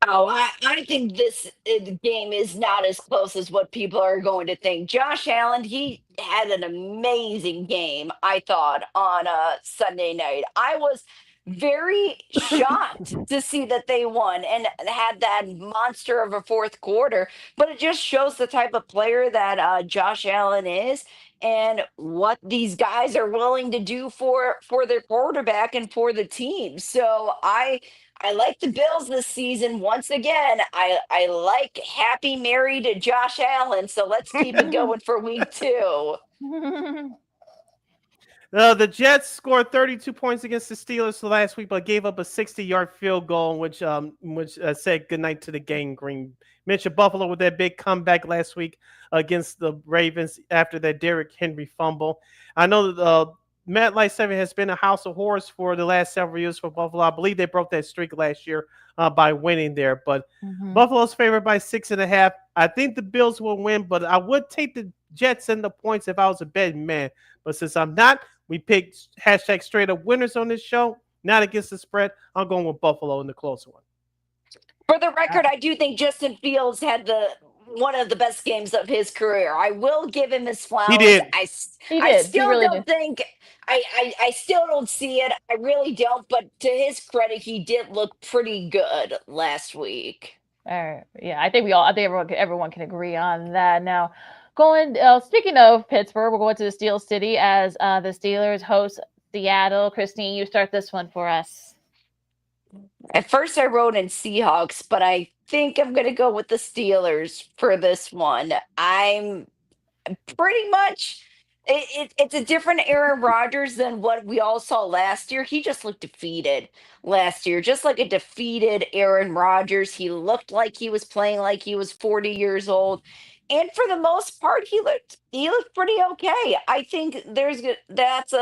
Speaker 18: Oh, I think this game is not as close as what people are going to think. Josh Allen, he had an amazing game, I thought, on Sunday night. I was very shocked to see that they won and had that monster of a fourth quarter. But it just shows the type of player that Josh Allen is and what these guys are willing to do for their quarterback and for the team. So I like the Bills this season. Once again, I like happy married to Josh Allen. So let's keep it going for week 2.
Speaker 1: The Jets scored 32 points against the Steelers last week, but gave up a 60-yard field goal, which said goodnight to the game. Green mentioned Buffalo with their big comeback last week against the Ravens after that Derrick Henry fumble. I know that MetLife 7 has been a house of horrors for the last several years for Buffalo. I believe they broke that streak last year by winning there. But Buffalo's favored by 6.5. I think the Bills will win, but I would take the Jets and the points if I was a betting man. But since I'm not, we picked hashtag straight up winners on this show, not against the spread. I'm going with Buffalo in the close one.
Speaker 18: For the record, I do think Justin Fields had one of the best games of his career. I will give him his flowers.
Speaker 1: He did.
Speaker 18: I
Speaker 2: He
Speaker 18: still
Speaker 2: really
Speaker 18: don't think I still don't see it. I really don't. But to his credit, he did look pretty good last week.
Speaker 2: All right. Yeah, I think everyone can agree on that. Now, speaking of Pittsburgh, we're going to the Steel City as the Steelers host Seattle. Christine, you start this one for us.
Speaker 18: At first, I wrote in Seahawks, but I think I'm going to go with the Steelers for this one. I'm pretty much. It's a different Aaron Rodgers than what we all saw last year. He just looked defeated last year, just like a defeated Aaron Rodgers. He looked like he was playing like he was 40 years old. And for the most part, he looked pretty okay. I think that's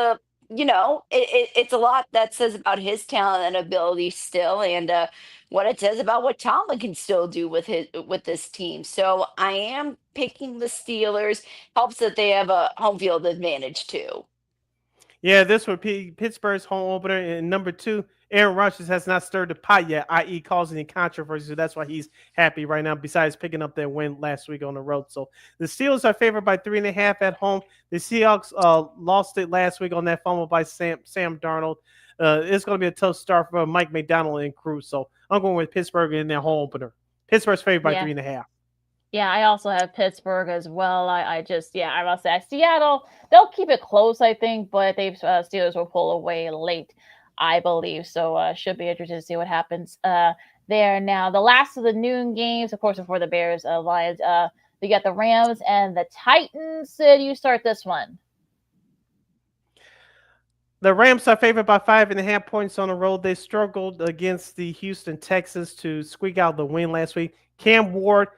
Speaker 18: it's a lot that says about his talent and ability still, and what it says about what Tomlin can still do with this team. So I am picking the Steelers. Helps that they have a home field advantage too.
Speaker 1: Yeah, this would be Pittsburgh's home opener. And number 2, Aaron Rodgers has not stirred the pot yet, i.e. causing any controversy. So that's why he's happy right now, besides picking up their win last week on the road. So the Steelers are favored by 3.5 at home. The Seahawks lost it last week on that fumble by Sam Darnold. It's going to be a tough start for Mike McDonald and crew. So I'm going with Pittsburgh in their home opener. Pittsburgh's favored by 3.5.
Speaker 2: Yeah, I also have Pittsburgh as well. I must say Seattle, they'll keep it close, I think, but Steelers will pull away late, I believe. So should be interesting to see what happens there. Now, the last of the noon games, of course, before the Bears Lions, we got the Rams and the Titans. Sid, you start this one.
Speaker 1: The Rams are favored by 5.5 points on the road. They struggled against the Houston Texans to squeak out the win last week. Cam Ward,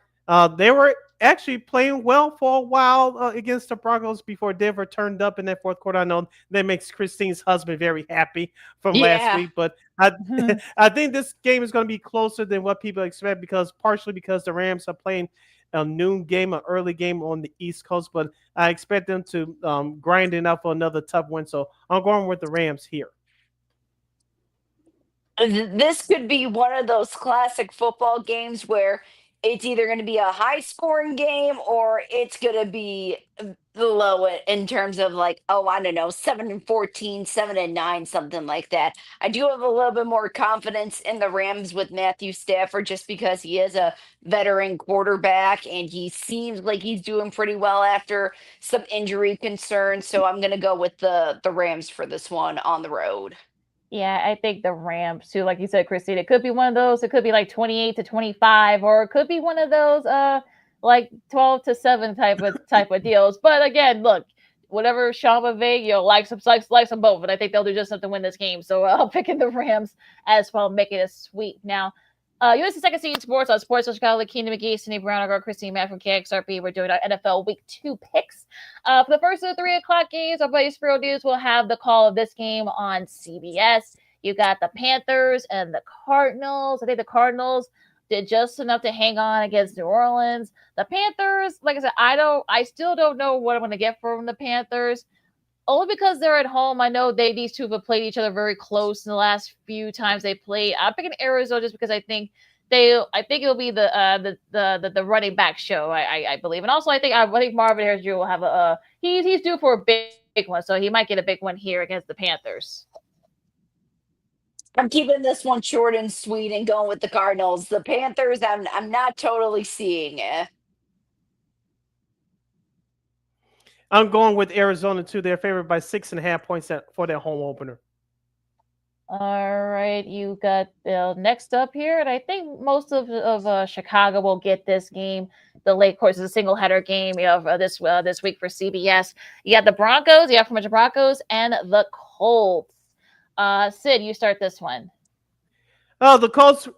Speaker 1: they were actually playing well for a while against the Broncos before Denver turned up in that fourth quarter. I know that makes Christine's husband very happy from last week, but I think this game is going to be closer than what people expect partially because the Rams are playing a noon game, an early game on the East Coast, but I expect them to grind it out for another tough win. So I'm going with the Rams here.
Speaker 18: This could be one of those classic football games where it's either going to be a high scoring game or it's going to be low in terms of like, oh, I don't know, 7-14, 7-9, something like that. I do have a little bit more confidence in the Rams with Matthew Stafford just because he is a veteran quarterback and he seems like he's doing pretty well after some injury concerns. So I'm gonna go with the Rams for this one on the road.
Speaker 2: Yeah, I think the Rams too, like you said, Christine. It could be one of those. It could be like 28-25, or it could be one of those like 12-7 type of deals. But again, look, whatever Sean McVay, likes them both, and I think they'll do just enough to win this game. So I'm picking the Rams as well, making it sweet. Now, you listen to Second Season Sports on Sports Chicago, LaKeena, McGee, Sidney Brown, our girl Christine Mack from KXRP. We're doing our NFL Week 2 picks. For the first of the 3 o'clock games, our buddy Spiro News will have the call of this game on CBS. You got the Panthers and the Cardinals. I think the Cardinals did just enough to hang on against New Orleans. The Panthers, like I said, I still don't know what I'm going to get from the Panthers. Only because they're at home. I know these two have played each other very close in the last few times they played. I'm picking Arizona just because I think it'll be the running back show. I believe, and also I think Marvin Harris Jr. will have he's due for a big one, so he might get a big one here against the Panthers.
Speaker 18: I'm keeping this one short and sweet and going with the Cardinals. The Panthers, I'm not totally seeing it.
Speaker 1: I'm going with Arizona too. They're favored by 6.5 points for their home opener.
Speaker 2: All right, you got next up here, and I think most of Chicago will get this game. The late course is a single header game of this week for CBS. You got the Broncos, the aforementioned Broncos, and the Colts. Sid, you start this one.
Speaker 1: Oh, the Colts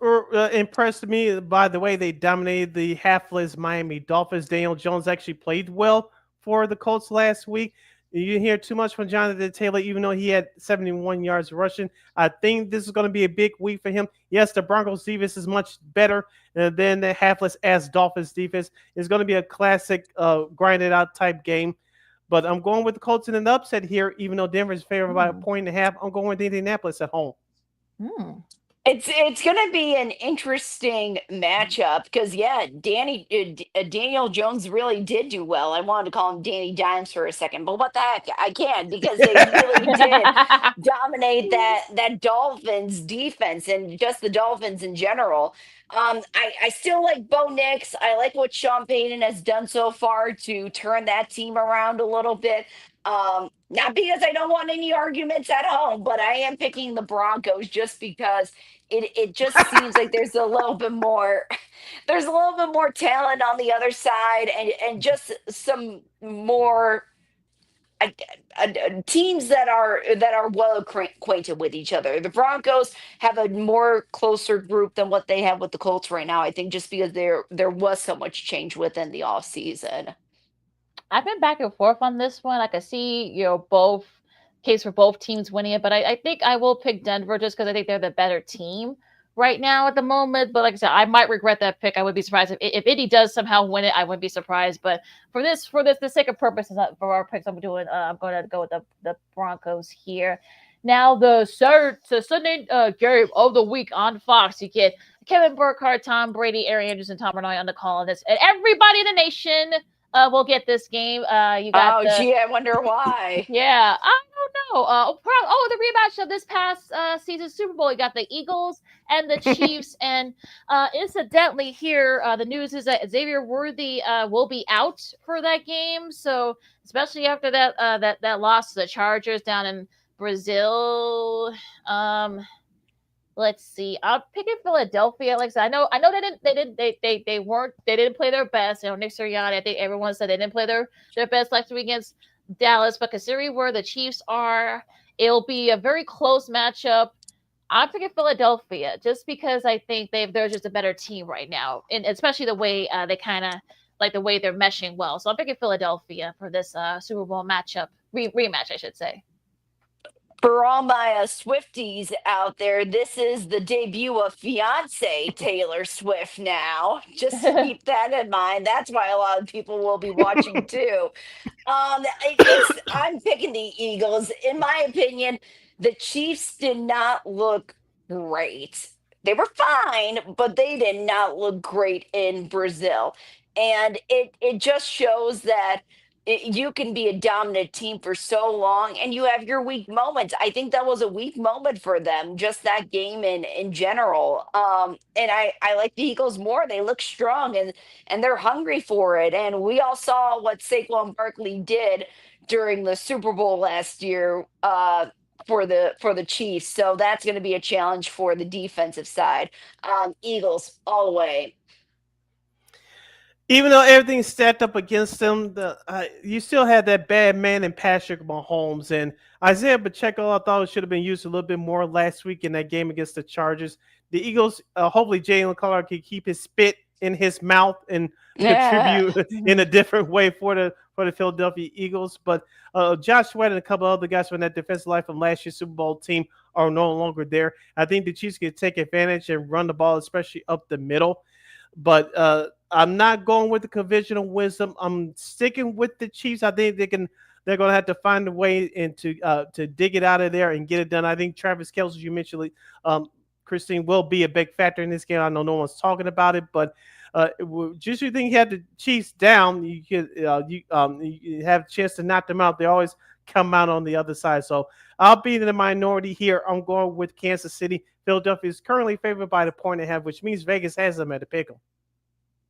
Speaker 1: impressed me by the way they dominated the halfless Miami Dolphins. Daniel Jones actually played well for the Colts last week. You didn't hear too much from Jonathan Taylor, even though he had 71 yards rushing. I think this is going to be a big week for him. Yes, the Broncos defense is much better than the halfless-ass Dolphins defense. It's going to be a classic grinded-out type game. But I'm going with the Colts in an upset here, even though Denver's favored by 1.5. I'm going with Indianapolis at home.
Speaker 18: It's going to be an interesting matchup because, yeah, Daniel Jones really did do well. I wanted to call him Danny Dimes for a second, but what the heck? I can't because they really did dominate that Dolphins defense and just the Dolphins in general. I still like Bo Nix. I like what Sean Payton has done so far to turn that team around a little bit. Not because I don't want any arguments at home, but I am picking the Broncos just because it just seems like there's a little bit more talent on the other side and just some more teams that are well acquainted with each other. The Broncos have a more closer group than what they have with the Colts right now. I think just because there was so much change within the offseason.
Speaker 2: I've been back and forth on this one. I could see, both case for both teams winning it, but I think I will pick Denver just because I think they're the better team right now at the moment. But like I said, I might regret that pick. I would be surprised if Indy does somehow win it. I wouldn't be surprised. But for the sake of purposes for our picks, I'm going to go with the Broncos here. Now the Sunday game of the week on Fox, you get Kevin Burkhardt, Tom Brady, Aaron Anderson, Tom Bernard on the call on this, and everybody in the nation will get this game. You got
Speaker 18: gee, I wonder why.
Speaker 2: Yeah, I don't know. The rematch of this past season's Super Bowl. You got the Eagles and the Chiefs, and incidentally, here the news is that Xavier Worthy will be out for that game. So especially after that loss to the Chargers down in Brazil. Let's see. I'm picking Philadelphia. Like I said, I know they didn't play their best. Nick Sirianni, I think everyone said they didn't play their best last week against Dallas. But considering where the Chiefs are, it'll be a very close matchup. I'm picking Philadelphia just because I think they're just a better team right now, and especially the way they kind of like the way they're meshing well. So I'm picking Philadelphia for this Super Bowl matchup rematch, I should say.
Speaker 18: For all my Swifties out there, this is the debut of fiance Taylor Swift now. Just to keep that in mind. That's why a lot of people will be watching too. I'm picking the Eagles. In my opinion, the Chiefs did not look great. They were fine, but they did not look great in Brazil. And it just shows that you can be a dominant team for so long and you have your weak moments. I think that was a weak moment for them, just that game in general. And I like the Eagles more. They look strong and they're hungry for it. And we all saw what Saquon Barkley did during the Super Bowl last year for the Chiefs. So that's going to be a challenge for the defensive side. Eagles all the way.
Speaker 1: Even though everything's stacked up against them, you still had that bad man in Patrick Mahomes and Isaiah Pacheco. I thought should have been used a little bit more last week in that game against the Chargers. The Eagles, hopefully, Jalen Carter can keep his spit in his mouth and contribute in a different way for the Philadelphia Eagles. But Josh Sweat and a couple other guys from that defensive line from last year's Super Bowl team are no longer there. I think the Chiefs can take advantage and run the ball, especially up the middle. But I'm not going with the conventional wisdom. I'm sticking with the Chiefs. I think they're going to have to find a way and to dig it out of there and get it done. I think Travis Kelce, you mentioned, Christine, will be a big factor in this game. I know no one's talking about it, but just you think you had the Chiefs down, you have a chance to knock them out. They always come out on the other side. So I'll be in the minority here. I'm going with Kansas City. Philadelphia is currently favored by the 1.5, which means Vegas has them at a pick 'em.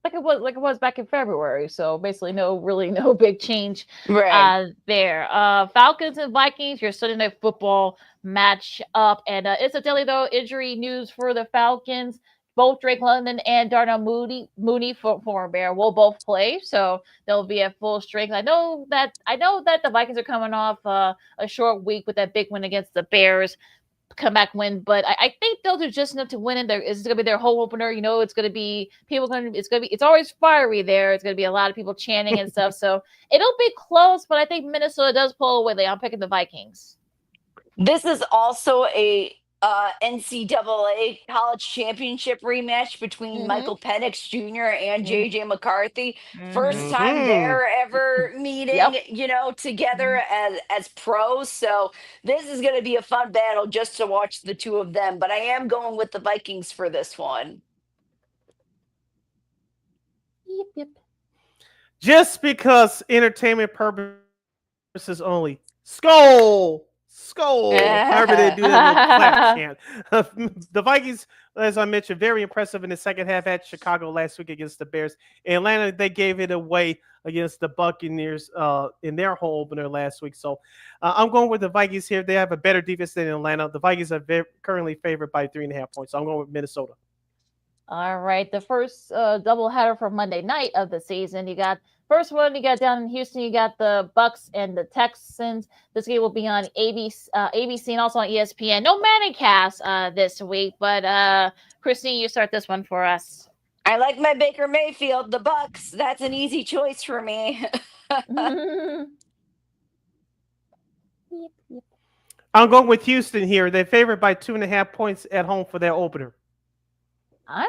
Speaker 2: Like it was back in February. So basically no big change there. Falcons and Vikings, your Sunday night football match up. And incidentally though, injury news for the Falcons. Both Drake London and Darnell Mooney for Bear will both play, so they'll be at full strength. I know that the Vikings are coming off a short week with that big win against the Bears, comeback win, but I think they'll do just enough to win. And it's going to be their home opener. You know, it's going to be it's always fiery there. It's going to be a lot of people chanting and stuff. So it'll be close, but I think Minnesota does pull away. I'm picking the Vikings.
Speaker 18: This is also a NCAA college championship rematch between Michael Penix Jr. and JJ McCarthy. First time they're ever meeting, together as pros. So this is going to be a fun battle just to watch the two of them. But I am going with the Vikings for this one.
Speaker 2: Yep.
Speaker 1: Just because entertainment purposes only. Skull. However they do that with clap chant. The Vikings, as I mentioned, very impressive in the second half at Chicago last week against the Bears. Atlanta, they gave it away against the Buccaneers in their home opener last week. So I'm going with the Vikings here. They have a better defense than Atlanta. The Vikings are currently favored by 3.5 points. So I'm going with Minnesota.
Speaker 2: All right, the first doubleheader for Monday night of the season. You got first one. You got down in Houston. You got the Bucks and the Texans. This game will be on ABC and also on ESPN. No Manicast this week, but Christine, you start this one for us.
Speaker 18: I like my Baker Mayfield, the Bucks. That's an easy choice for me.
Speaker 1: I'm going with Houston here. They're favored by 2.5 points at home for their opener.
Speaker 2: I'm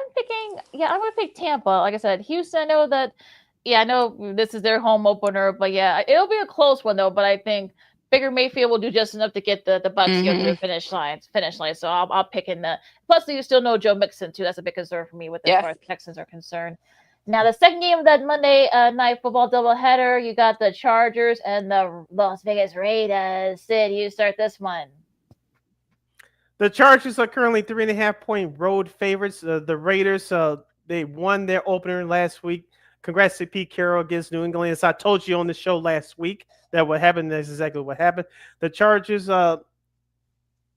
Speaker 2: going to pick Tampa. Like I said, Houston, I know this is their home opener, but yeah, it'll be a close one though. But I think Baker Mayfield will do just enough to get the Bucks to the finish line. So I'll pick in the. Plus, you still know Joe Mixon too. That's a big concern for me as far as Texans are concerned. Now, the second game of that Monday night football doubleheader, you got the Chargers and the Las Vegas Raiders. Sid, you start this one.
Speaker 1: The Chargers are currently 3.5-point road favorites. The Raiders, they won their opener last week. Congrats to Pete Carroll against New England. As I told you on the show last week, that what happened is exactly what happened. The Chargers,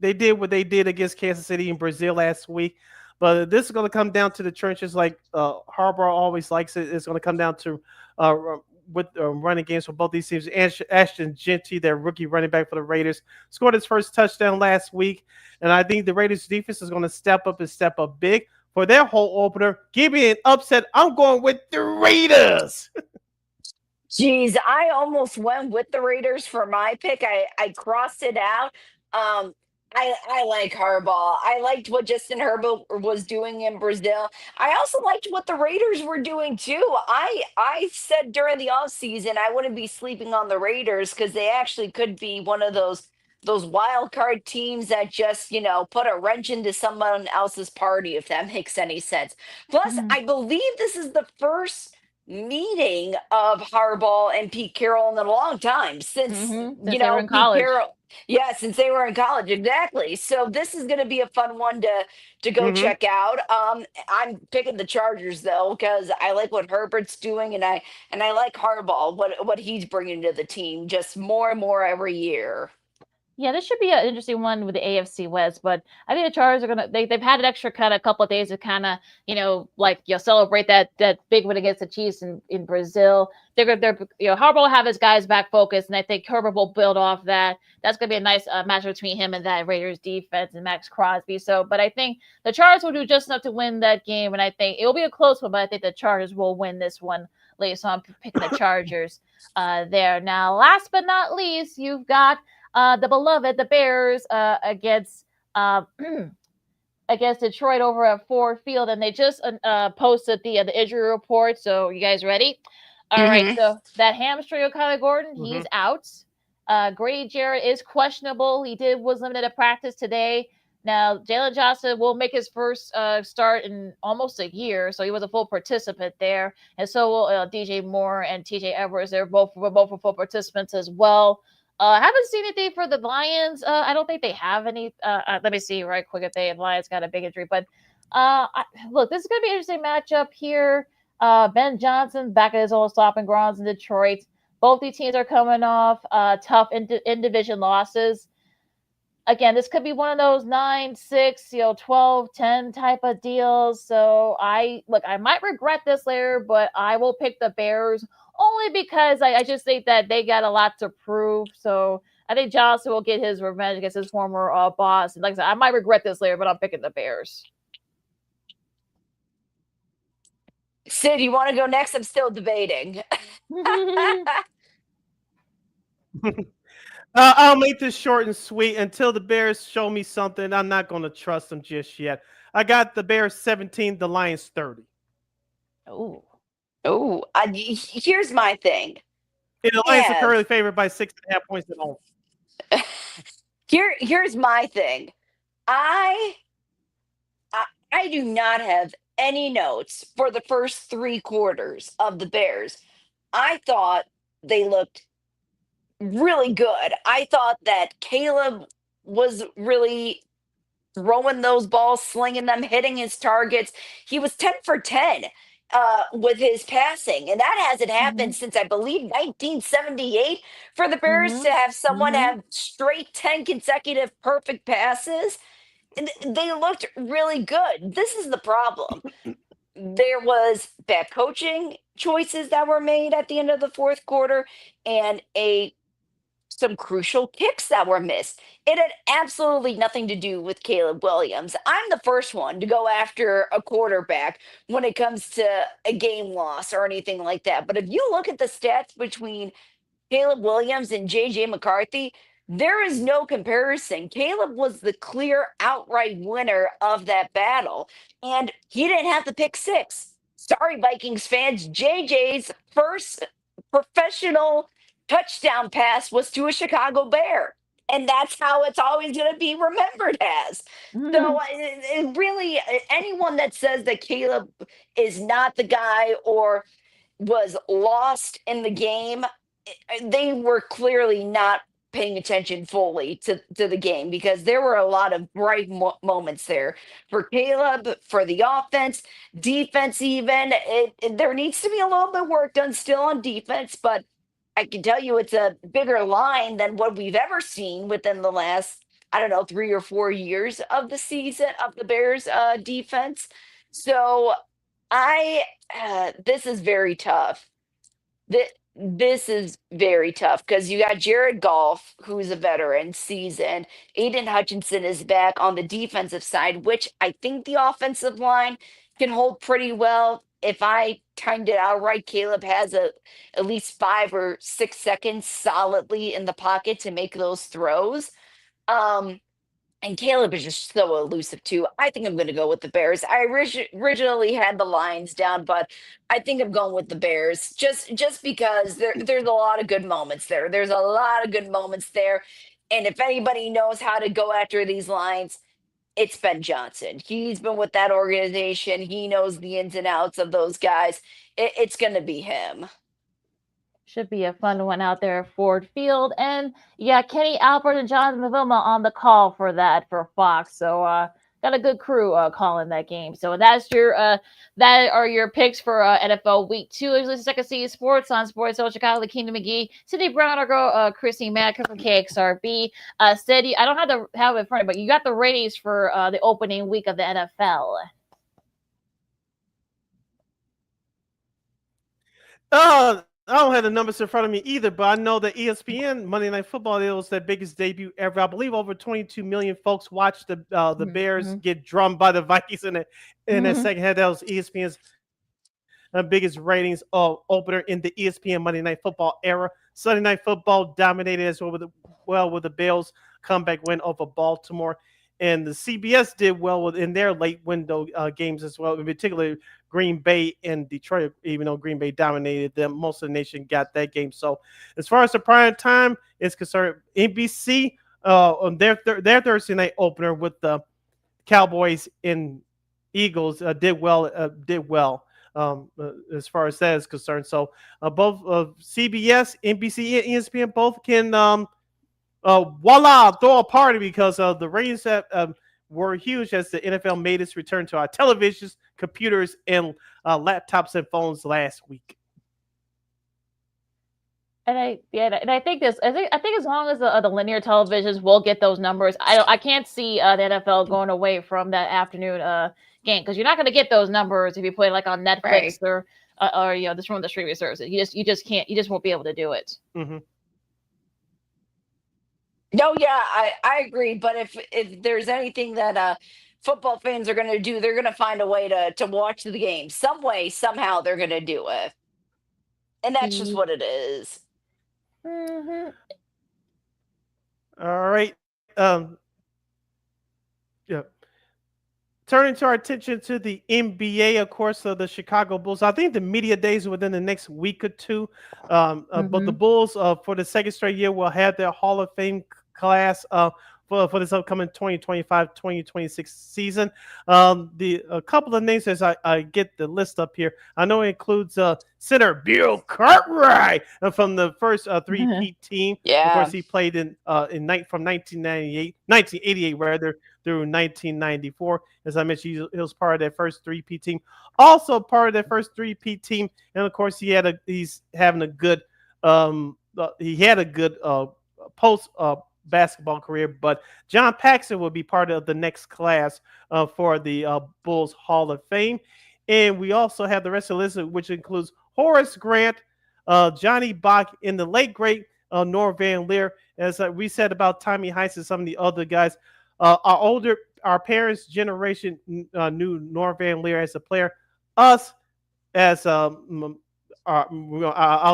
Speaker 1: they did what they did against Kansas City and Brazil last week. But this is going to come down to the trenches like Harbaugh always likes it. It's going to come down to running games for both these teams. Ashton Genty, their rookie running back for the Raiders, scored his first touchdown last week. And I think the Raiders defense is going to step up big for their whole opener. Give me an upset. I'm going with the Raiders.
Speaker 18: Jeez, I almost went with the Raiders for my pick. I crossed it out. I like Harbaugh. I liked what Justin Herbert was doing in Brazil. I also liked what the Raiders were doing too. I said during the offseason I wouldn't be sleeping on the Raiders because they actually could be one of those wild card teams that just, put a wrench into someone else's party, if that makes any sense. Plus, I believe this is the first meeting of Harbaugh and Pete Carroll in a long time since,
Speaker 2: Since they were in
Speaker 18: Pete
Speaker 2: college.
Speaker 18: Carroll. Yeah, since they were in college, exactly. So this is going to be a fun one to go
Speaker 1: Mm-hmm.
Speaker 18: check out. I'm picking the Chargers though because I like what Herbert's doing, and I like Harbaugh what he's bringing to the team just more and more every year.
Speaker 2: Yeah, this should be an interesting one with the AFC West, but I think the Chargers are gonna they've had an extra kind of couple of days to kind of celebrate that big win against the Chiefs in Brazil. They're Harbaugh will have his guys back focused, and I think Herbert will build off that. That's gonna be a nice match between him and that Raiders defense and Max Crosby. So, but I think the Chargers will do just enough to win that game, and I think it will be a close one, but I think the Chargers will win this one late. So I'm picking the Chargers there. Now, last but not least, you've got the beloved, the Bears, against against Detroit over at Ford Field, and they just posted the injury report. So, you guys ready? All right.
Speaker 18: Mm-hmm.
Speaker 2: So that hamstring of Kyler Gordon,
Speaker 1: Mm-hmm.
Speaker 2: he's out. Grady Jarrett is questionable. He was limited at practice today. Now, Jalen Johnson will make his first start in almost a year, so he was a full participant there, and so will DJ Moore and TJ Edwards. They're both full participants as well. I haven't seen anything for the Lions. I don't think they have any. Let me see right quick if the Lions got a big injury. But look, this is going to be an interesting matchup here. Ben Johnson back at his old stomping grounds in Detroit. Both these teams are coming off tough in-division losses. Again, this could be one of those 9-6, 12-10 type of deals. So I might regret this later, but I will pick the Bears only because I just think that they got a lot to prove. So I think Johnson will get his revenge against his former boss. And like I said, I might regret this later, but I'm picking the Bears.
Speaker 18: Sid, you want to go next? I'm still debating.
Speaker 1: I'll make this short and sweet. Until the Bears show me something, I'm not going to trust them just yet. I got the Bears 17, the Lions 30.
Speaker 2: Oh.
Speaker 18: Oh, here's my thing.
Speaker 1: And the Lions are currently favored by 6.5 points at home.
Speaker 18: Here's my thing. I do not have any notes for the first 3 quarters of the Bears. I thought they looked really good. I thought that Caleb was really throwing those balls, slinging them, hitting his targets. He was 10 for 10 with his passing, and that hasn't happened since, I believe, 1978 for the Bears to have someone have straight 10 consecutive perfect passes. And they looked really good. This is the problem. There was bad coaching choices that were made at the end of the fourth quarter and some crucial kicks that were missed. It had absolutely nothing to do with Caleb Williams. I'm the first one to go after a quarterback when it comes to a game loss or anything like that. But if you look at the stats between Caleb Williams and JJ McCarthy, there is no comparison. Caleb was the clear outright winner of that battle, and he didn't have the pick six. Sorry, Vikings fans. JJ's first professional touchdown pass was to a Chicago Bear. And that's how it's always going to be remembered as. So, it really, anyone that says that Caleb is not the guy or was lost in the game, they were clearly not paying attention fully to the game because there were a lot of bright moments there for Caleb, for the offense, defense even. There needs to be a little bit of work done still on defense, but I can tell you it's a bigger line than what we've ever seen within the last, I don't know, 3 or 4 years of the season of the Bears defense. So this is very tough. This is very tough because you got Jared Goff, who's a veteran, seasoned. Aiden Hutchinson is back on the defensive side, which I think the offensive line can hold pretty well. If I timed it out right, Caleb has at least 5 or 6 seconds solidly in the pocket to make those throws. And Caleb is just so elusive too. I think I'm going to go with the Bears. I originally had the Lions down, but I think I'm going with the Bears just because there's a lot of good moments there. There's a lot of good moments there. And if anybody knows how to go after these lines, it's Ben Johnson. He's been with that organization. He knows the ins and outs of those guys. It's going to be him.
Speaker 2: Should be a fun one out there at Ford Field. And yeah, Kenny Albert and Jonathan Vilma on the call for that for Fox. So got a good crew calling that game. So that's your that are your picks for NFL Week 2. There's the second season sports on Sports Zone Chicago, LaKeena McGee, Sidney Brown, our girl Chrissy Mack from KXRB. Sidney, I don't have to have it in front of you, but you got the ratings for the opening week of the NFL.
Speaker 1: I don't have the numbers in front of me either, but I know that ESPN Monday Night Football, it was their biggest debut ever. I believe over 22 million folks watched the Bears get drummed by the Vikings in that second half. That was ESPN's biggest ratings opener in the ESPN Monday Night Football era. Sunday Night Football dominated as well with the Bills comeback win over Baltimore. And the CBS did well in their late window games as well, in particular Green Bay and Detroit, even though Green Bay dominated them. Most of the nation got that game. So as far as the prime time is concerned, NBC on their Thursday night opener with the Cowboys and Eagles did well as far as that is concerned. So both CBS, NBC, and ESPN both can voila, throw a party because the ratings that were huge as the NFL made its return to our televisions, computers, and laptops and phones last week.
Speaker 2: And I think as long as the linear televisions will get those numbers, I can't see the NFL going away from that afternoon game, because you're not going to get those numbers if you play like on Netflix or just from the streaming services. You just can't. You just won't be able to do it.
Speaker 1: Mm-hmm.
Speaker 18: No, yeah, I agree. But if there's anything that football fans are going to do, they're going to find a way to watch the game. Some way, somehow, they're going to do it. And that's just what it is.
Speaker 2: Mm-hmm.
Speaker 1: All right. Yeah. Turning to our attention to the NBA, of course, the Chicago Bulls. I think the media days within the next week or two. But the Bulls, for the second straight year, will have their Hall of Fame class for this upcoming 2025-2026 season. A couple of names as I get the list up here. I know it includes center Bill Cartwright from the first three-peat team.
Speaker 18: Yeah.
Speaker 1: Of course, he played from 1988 rather, through 1994. As I mentioned, he was part of that first three-peat team. Also part of that first three-peat team, and of course, he had a good post basketball career. But John Paxson will be part of the next class for the Bulls Hall of Fame. And we also have the rest of the list, which includes Horace Grant, Johnny Bach, and the late great Nor Van Leer. As we said about Tommy Heist and some of the other guys, our parents' generation knew Nor Van Leer as a player. Us, as I'll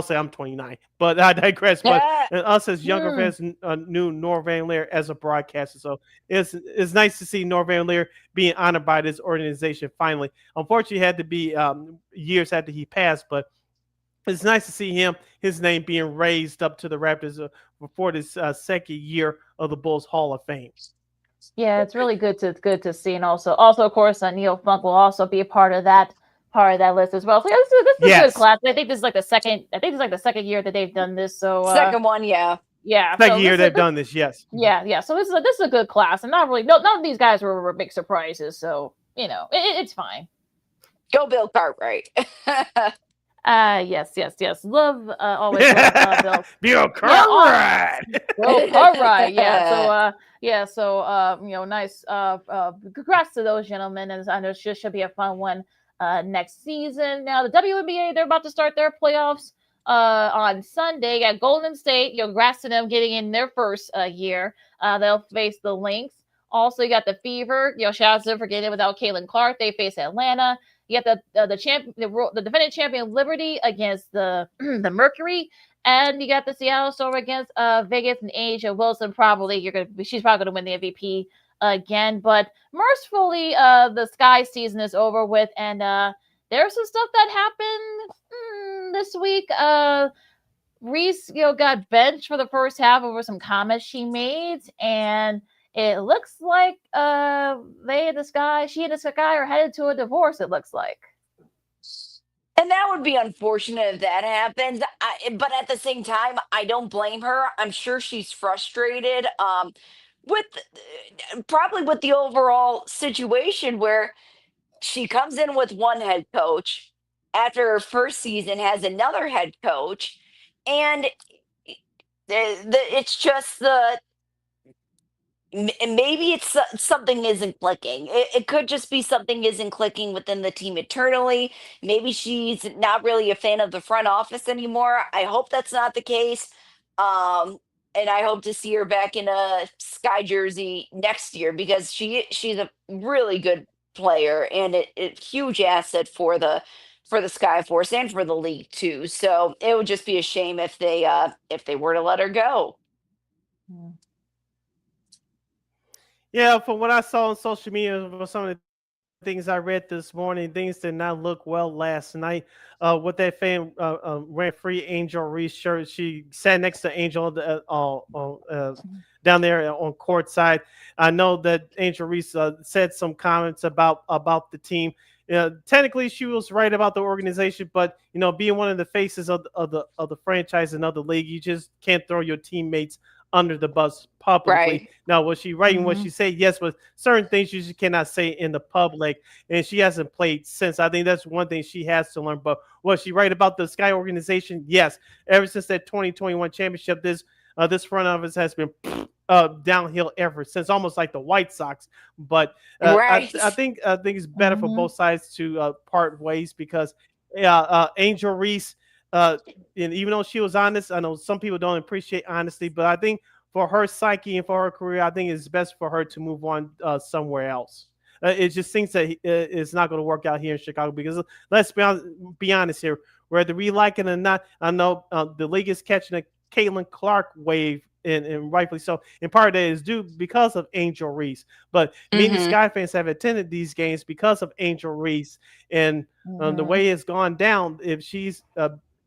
Speaker 1: say I'm 29, but I digress. But us as younger fans knew Nor Van Leer as a broadcaster. So it's nice to see Nor Van Leer being honored by this organization finally. Unfortunately, it had to be years after he passed, but it's nice to see his name being raised up to the Raptors for this second year of the Bulls Hall of Fame.
Speaker 2: Yeah, it's really good to see, and also of course Neil Funk will also be a part of that list as well. So this is a good class. I think this is like the second. the second year that they've done this. So
Speaker 18: second one, yeah.
Speaker 1: Second year they've done this, yes.
Speaker 2: Yeah. So this is a good class, and none of these guys were big surprises. So it's fine.
Speaker 18: Go Bill Cartwright.
Speaker 2: Yes. Love always love Bill.
Speaker 1: Bill Cartwright.
Speaker 2: Bill Cartwright. So nice. Congrats to those gentlemen, and I know it should be a fun one next season. Now the WNBA, they're about to start their playoffs on Sunday at Golden State. Congrats to them getting in their first year. They'll face the Lynx. Also, you got the Fever. Shout out to them for getting in without Caitlin Clark. They face Atlanta. You got the defending champion Liberty against the the Mercury, and you got the Seattle Storm against Vegas and Asia Wilson. She's probably gonna win the MVP again. But mercifully, the Sky season is over with, and there's some stuff that happened this week. Reese, got benched for the first half over some comments she made, and it looks like she and this guy are headed to a divorce. It looks like.
Speaker 18: And that would be unfortunate if that happens. But at the same time, I don't blame her. I'm sure she's frustrated with probably with the overall situation where she comes in with one head coach after her first season, has another head coach, and it's just maybe it's something isn't clicking. It could just be something isn't clicking within the team internally. Maybe she's not really a fan of the front office anymore. I hope that's not the case. Um, and I hope to see her back in a Sky jersey next year because she's a really good player and a huge asset for the Sky Force and for the league too. So it would just be a shame if they were to let her go.
Speaker 1: Yeah, from what I saw on social media, for some of the things I read this morning, things did not look well last night. With that fan ran free Angel Reese shirt, she sat next to Angel down there on court side. I know that Angel Reese said some comments about the team. Technically, she was right about the organization, but being one of the faces of the franchise and of the league, you just can't throw your teammates under the bus publicly.
Speaker 18: Right.
Speaker 1: Now, was she right in what she said? Yes, but certain things you just cannot say in the public, and she hasn't played since. I think that's one thing she has to learn. But was she right about the Sky organization? Yes. Ever since that 2021 championship, this front office has been downhill ever since, almost like the White Sox. But
Speaker 18: Right.
Speaker 1: I think it's better for both sides to part ways because Angel Reese. And even though she was honest, I know some people don't appreciate honesty, but I think for her psyche and for her career, I think it's best for her to move on somewhere else. It just seems that it's not going to work out here in Chicago because let's be honest here, whether we like it or not, I know the league is catching a Caitlin Clark wave. And rightfully so. And part of that is due because of Angel Reese. But many Sky fans have attended these games because of Angel Reese. And the way it's gone down, if she's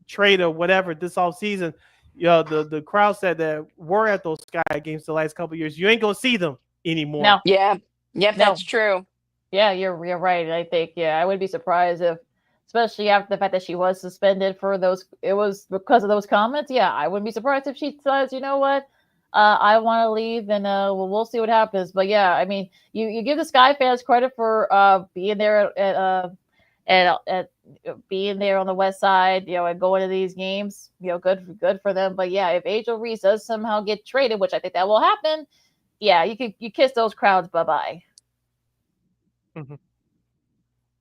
Speaker 1: trade or whatever this off season, the crowds that were at those Sky games the last couple of years, you ain't gonna see them anymore.
Speaker 2: No.
Speaker 18: Yeah. Yep,
Speaker 2: No.
Speaker 18: that's true.
Speaker 2: Yeah, you're right. I think I wouldn't be surprised if, especially after the fact that she was suspended for those, it was because of those comments. Yeah, I wouldn't be surprised if she says, you know what, I want to leave, and we'll see what happens. But yeah, I mean, you give the Sky fans credit for being there at being there on the West Side, and going to these games, good for them. But yeah, if Angel Reese does somehow get traded, which I think that will happen, yeah, you kiss those crowds bye bye.
Speaker 1: Mm-hmm.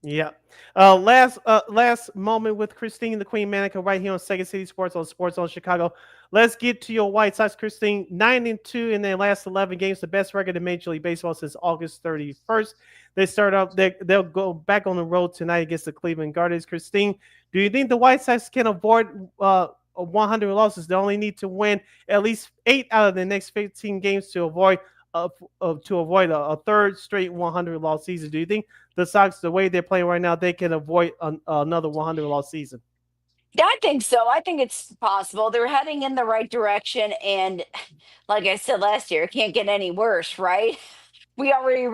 Speaker 1: Yeah. Last moment with Christine, the Queen Manica, right here on Second City Sports on Sports Zone Chicago. Let's get to your White Sox, Christine. 9-2 in their last 11 games, the best record in Major League Baseball since August 31st. They start off. They'll go back on the road tonight against the Cleveland Guardians. Christine, do you think the White Sox can avoid 100 losses? They only need to win at least 8 out of the next 15 games to avoid a third straight 100 loss season. Do you think the Sox, the way they're playing right now, they can avoid another 100 loss season?
Speaker 18: Yeah, I think so. I think it's possible. They're heading in the right direction. And like I said last year, it can't get any worse, right? They already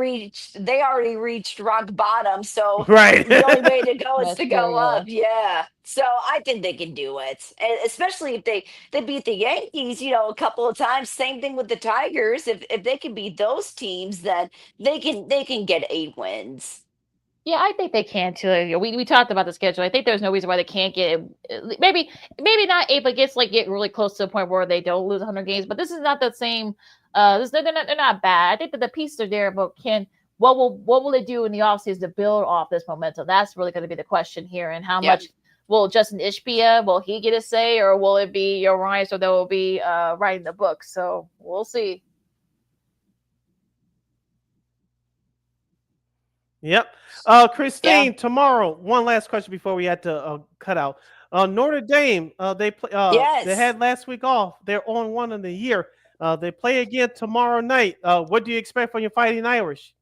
Speaker 18: reached rock bottom. So
Speaker 1: Right.
Speaker 18: the only way to go is
Speaker 2: That's
Speaker 18: to
Speaker 2: true,
Speaker 18: go
Speaker 2: yeah.
Speaker 18: up. Yeah. So I think they can do it. And especially if they beat the Yankees, a couple of times. Same thing with the Tigers. If they can beat those teams, then they can get 8 wins.
Speaker 2: Yeah, I think they can too. We talked about the schedule. I think there's no reason why they can't get maybe not 8, but get really close to a point where they don't lose 100 games. But this is not the same. They're not bad. I think that the pieces are there, but what will they do in the offseason to build off this momentum? That's really going to be the question here. And how much will Justin Ishbia, will he get a say, or will it be Ryan? So they will be writing the book. So we'll see.
Speaker 1: Yep. Christine, tomorrow, one last question before we had to cut out. Notre Dame, they play. They had last week off. They're on 1 of the year. They play again tomorrow night. What do you expect from your Fighting Irish?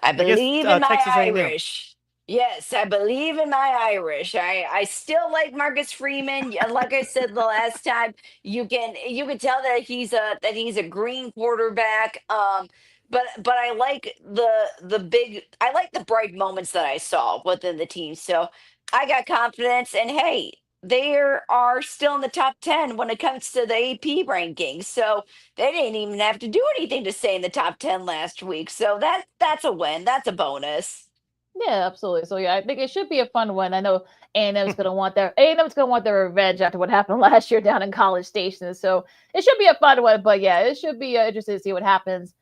Speaker 18: I believe in my
Speaker 1: Texas A&M.
Speaker 18: Irish. Yes, I believe in my Irish. I still like Marcus Freeman. Like I said the last time, you can tell that he's a green quarterback. But I like I like the bright moments that I saw within the team. So I got confidence, and hey, they are still in the top 10 when it comes to the AP rankings. So they didn't even have to do anything to stay in the top 10 last week. So that's a win. That's a bonus.
Speaker 2: Yeah, absolutely. So yeah, I think it should be a fun one. I know A&M's gonna want their revenge after what happened last year down in College Station. So it should be a fun one. But yeah, it should be interesting to see what happens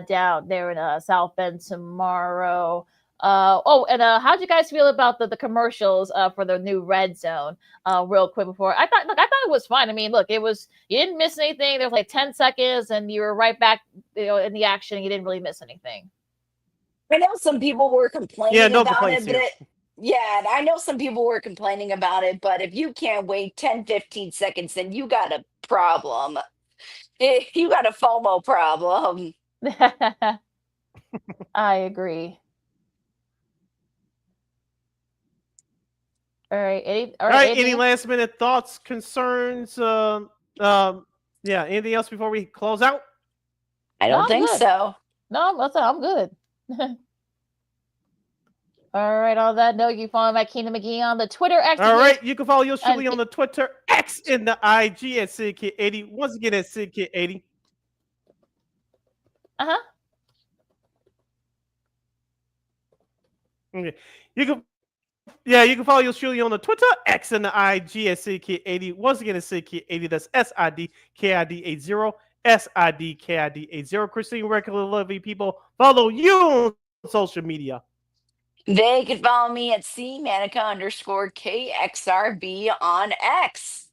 Speaker 2: down there in South Bend tomorrow. And how'd you guys feel about the commercials for the new Red Zone? Real quick before I thought it was fine. I mean, look, you didn't miss anything. There was like 10 seconds, and you were right back, in the action. You didn't really miss anything.
Speaker 18: I know some people were complaining
Speaker 1: no
Speaker 18: about
Speaker 1: complaints
Speaker 18: it, but
Speaker 1: here.
Speaker 18: yeah, I know some people were complaining about it, but if you can't wait 10, 15 seconds, then you got a problem. You got a FOMO problem.
Speaker 2: I agree. All right.
Speaker 1: All right. Any last minute thoughts, concerns? Yeah. Anything else before we close out?
Speaker 18: I don't think so.
Speaker 2: No, I'm good. All right. On that note, you follow LaKeena McGee on the Twitter X.
Speaker 1: All right. You can follow yours truly on the Twitter X and the IG at SidKid80. Once again, at SidKid80. Okay. You can follow yours truly on the Twitter X and the IG at SidKid80. Once again, it's SidKid80. That's SIDKID80. SIDKID80. Christine, where can lovely people follow you on social media?
Speaker 18: They can follow me at CManica_KXRB on X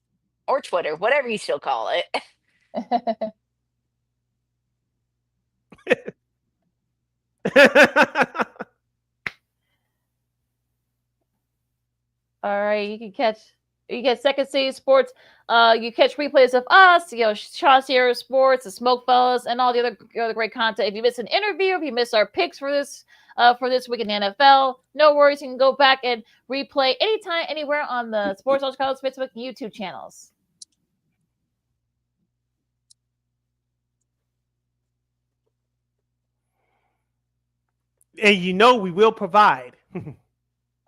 Speaker 18: or Twitter, whatever you still call it.
Speaker 2: All right, you get Second City Sports. You catch replays of us, Sean Sierra Sports, the Smoke Fellas, and all the other great content. If you miss an interview, if you miss our picks for this week in the NFL, no worries. You can go back and replay anytime, anywhere on the Sports Zone Chicago's Facebook and YouTube channels.
Speaker 1: And we will provide.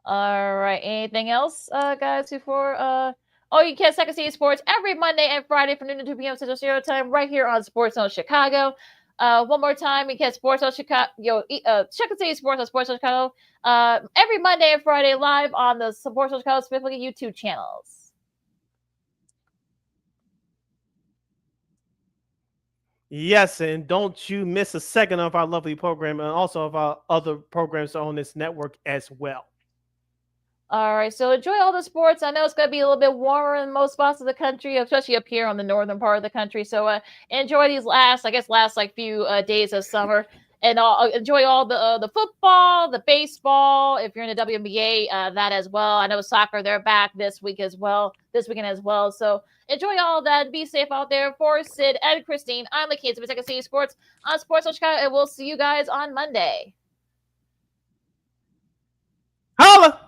Speaker 2: All right. Anything else, guys, before you catch Second City Sports every Monday and Friday from noon to 2 p.m. Central Standard Time right here on Sports Zone Chicago. One more time, you catch Sports Zone Chicago, Second City Sports on Sports Zone Chicago every Monday and Friday live on the Sports Zone Chicago Facebook and YouTube channels.
Speaker 1: Yes, and don't you miss a second of our lovely program and also of our other programs on this network as well.
Speaker 2: All right, so enjoy all the sports. I know it's going to be a little bit warmer in most spots of the country, especially up here on the northern part of the country. So enjoy these last few days of summer, and enjoy all the football, the baseball. If you're in the WNBA, that as well. I know soccer; they're back this weekend as well. So enjoy all that. Be safe out there. For Sid and Christine, I'm LaKeena with Second City Sports on Sports Zone Chicago, and we'll see you guys on Monday.
Speaker 1: Holla!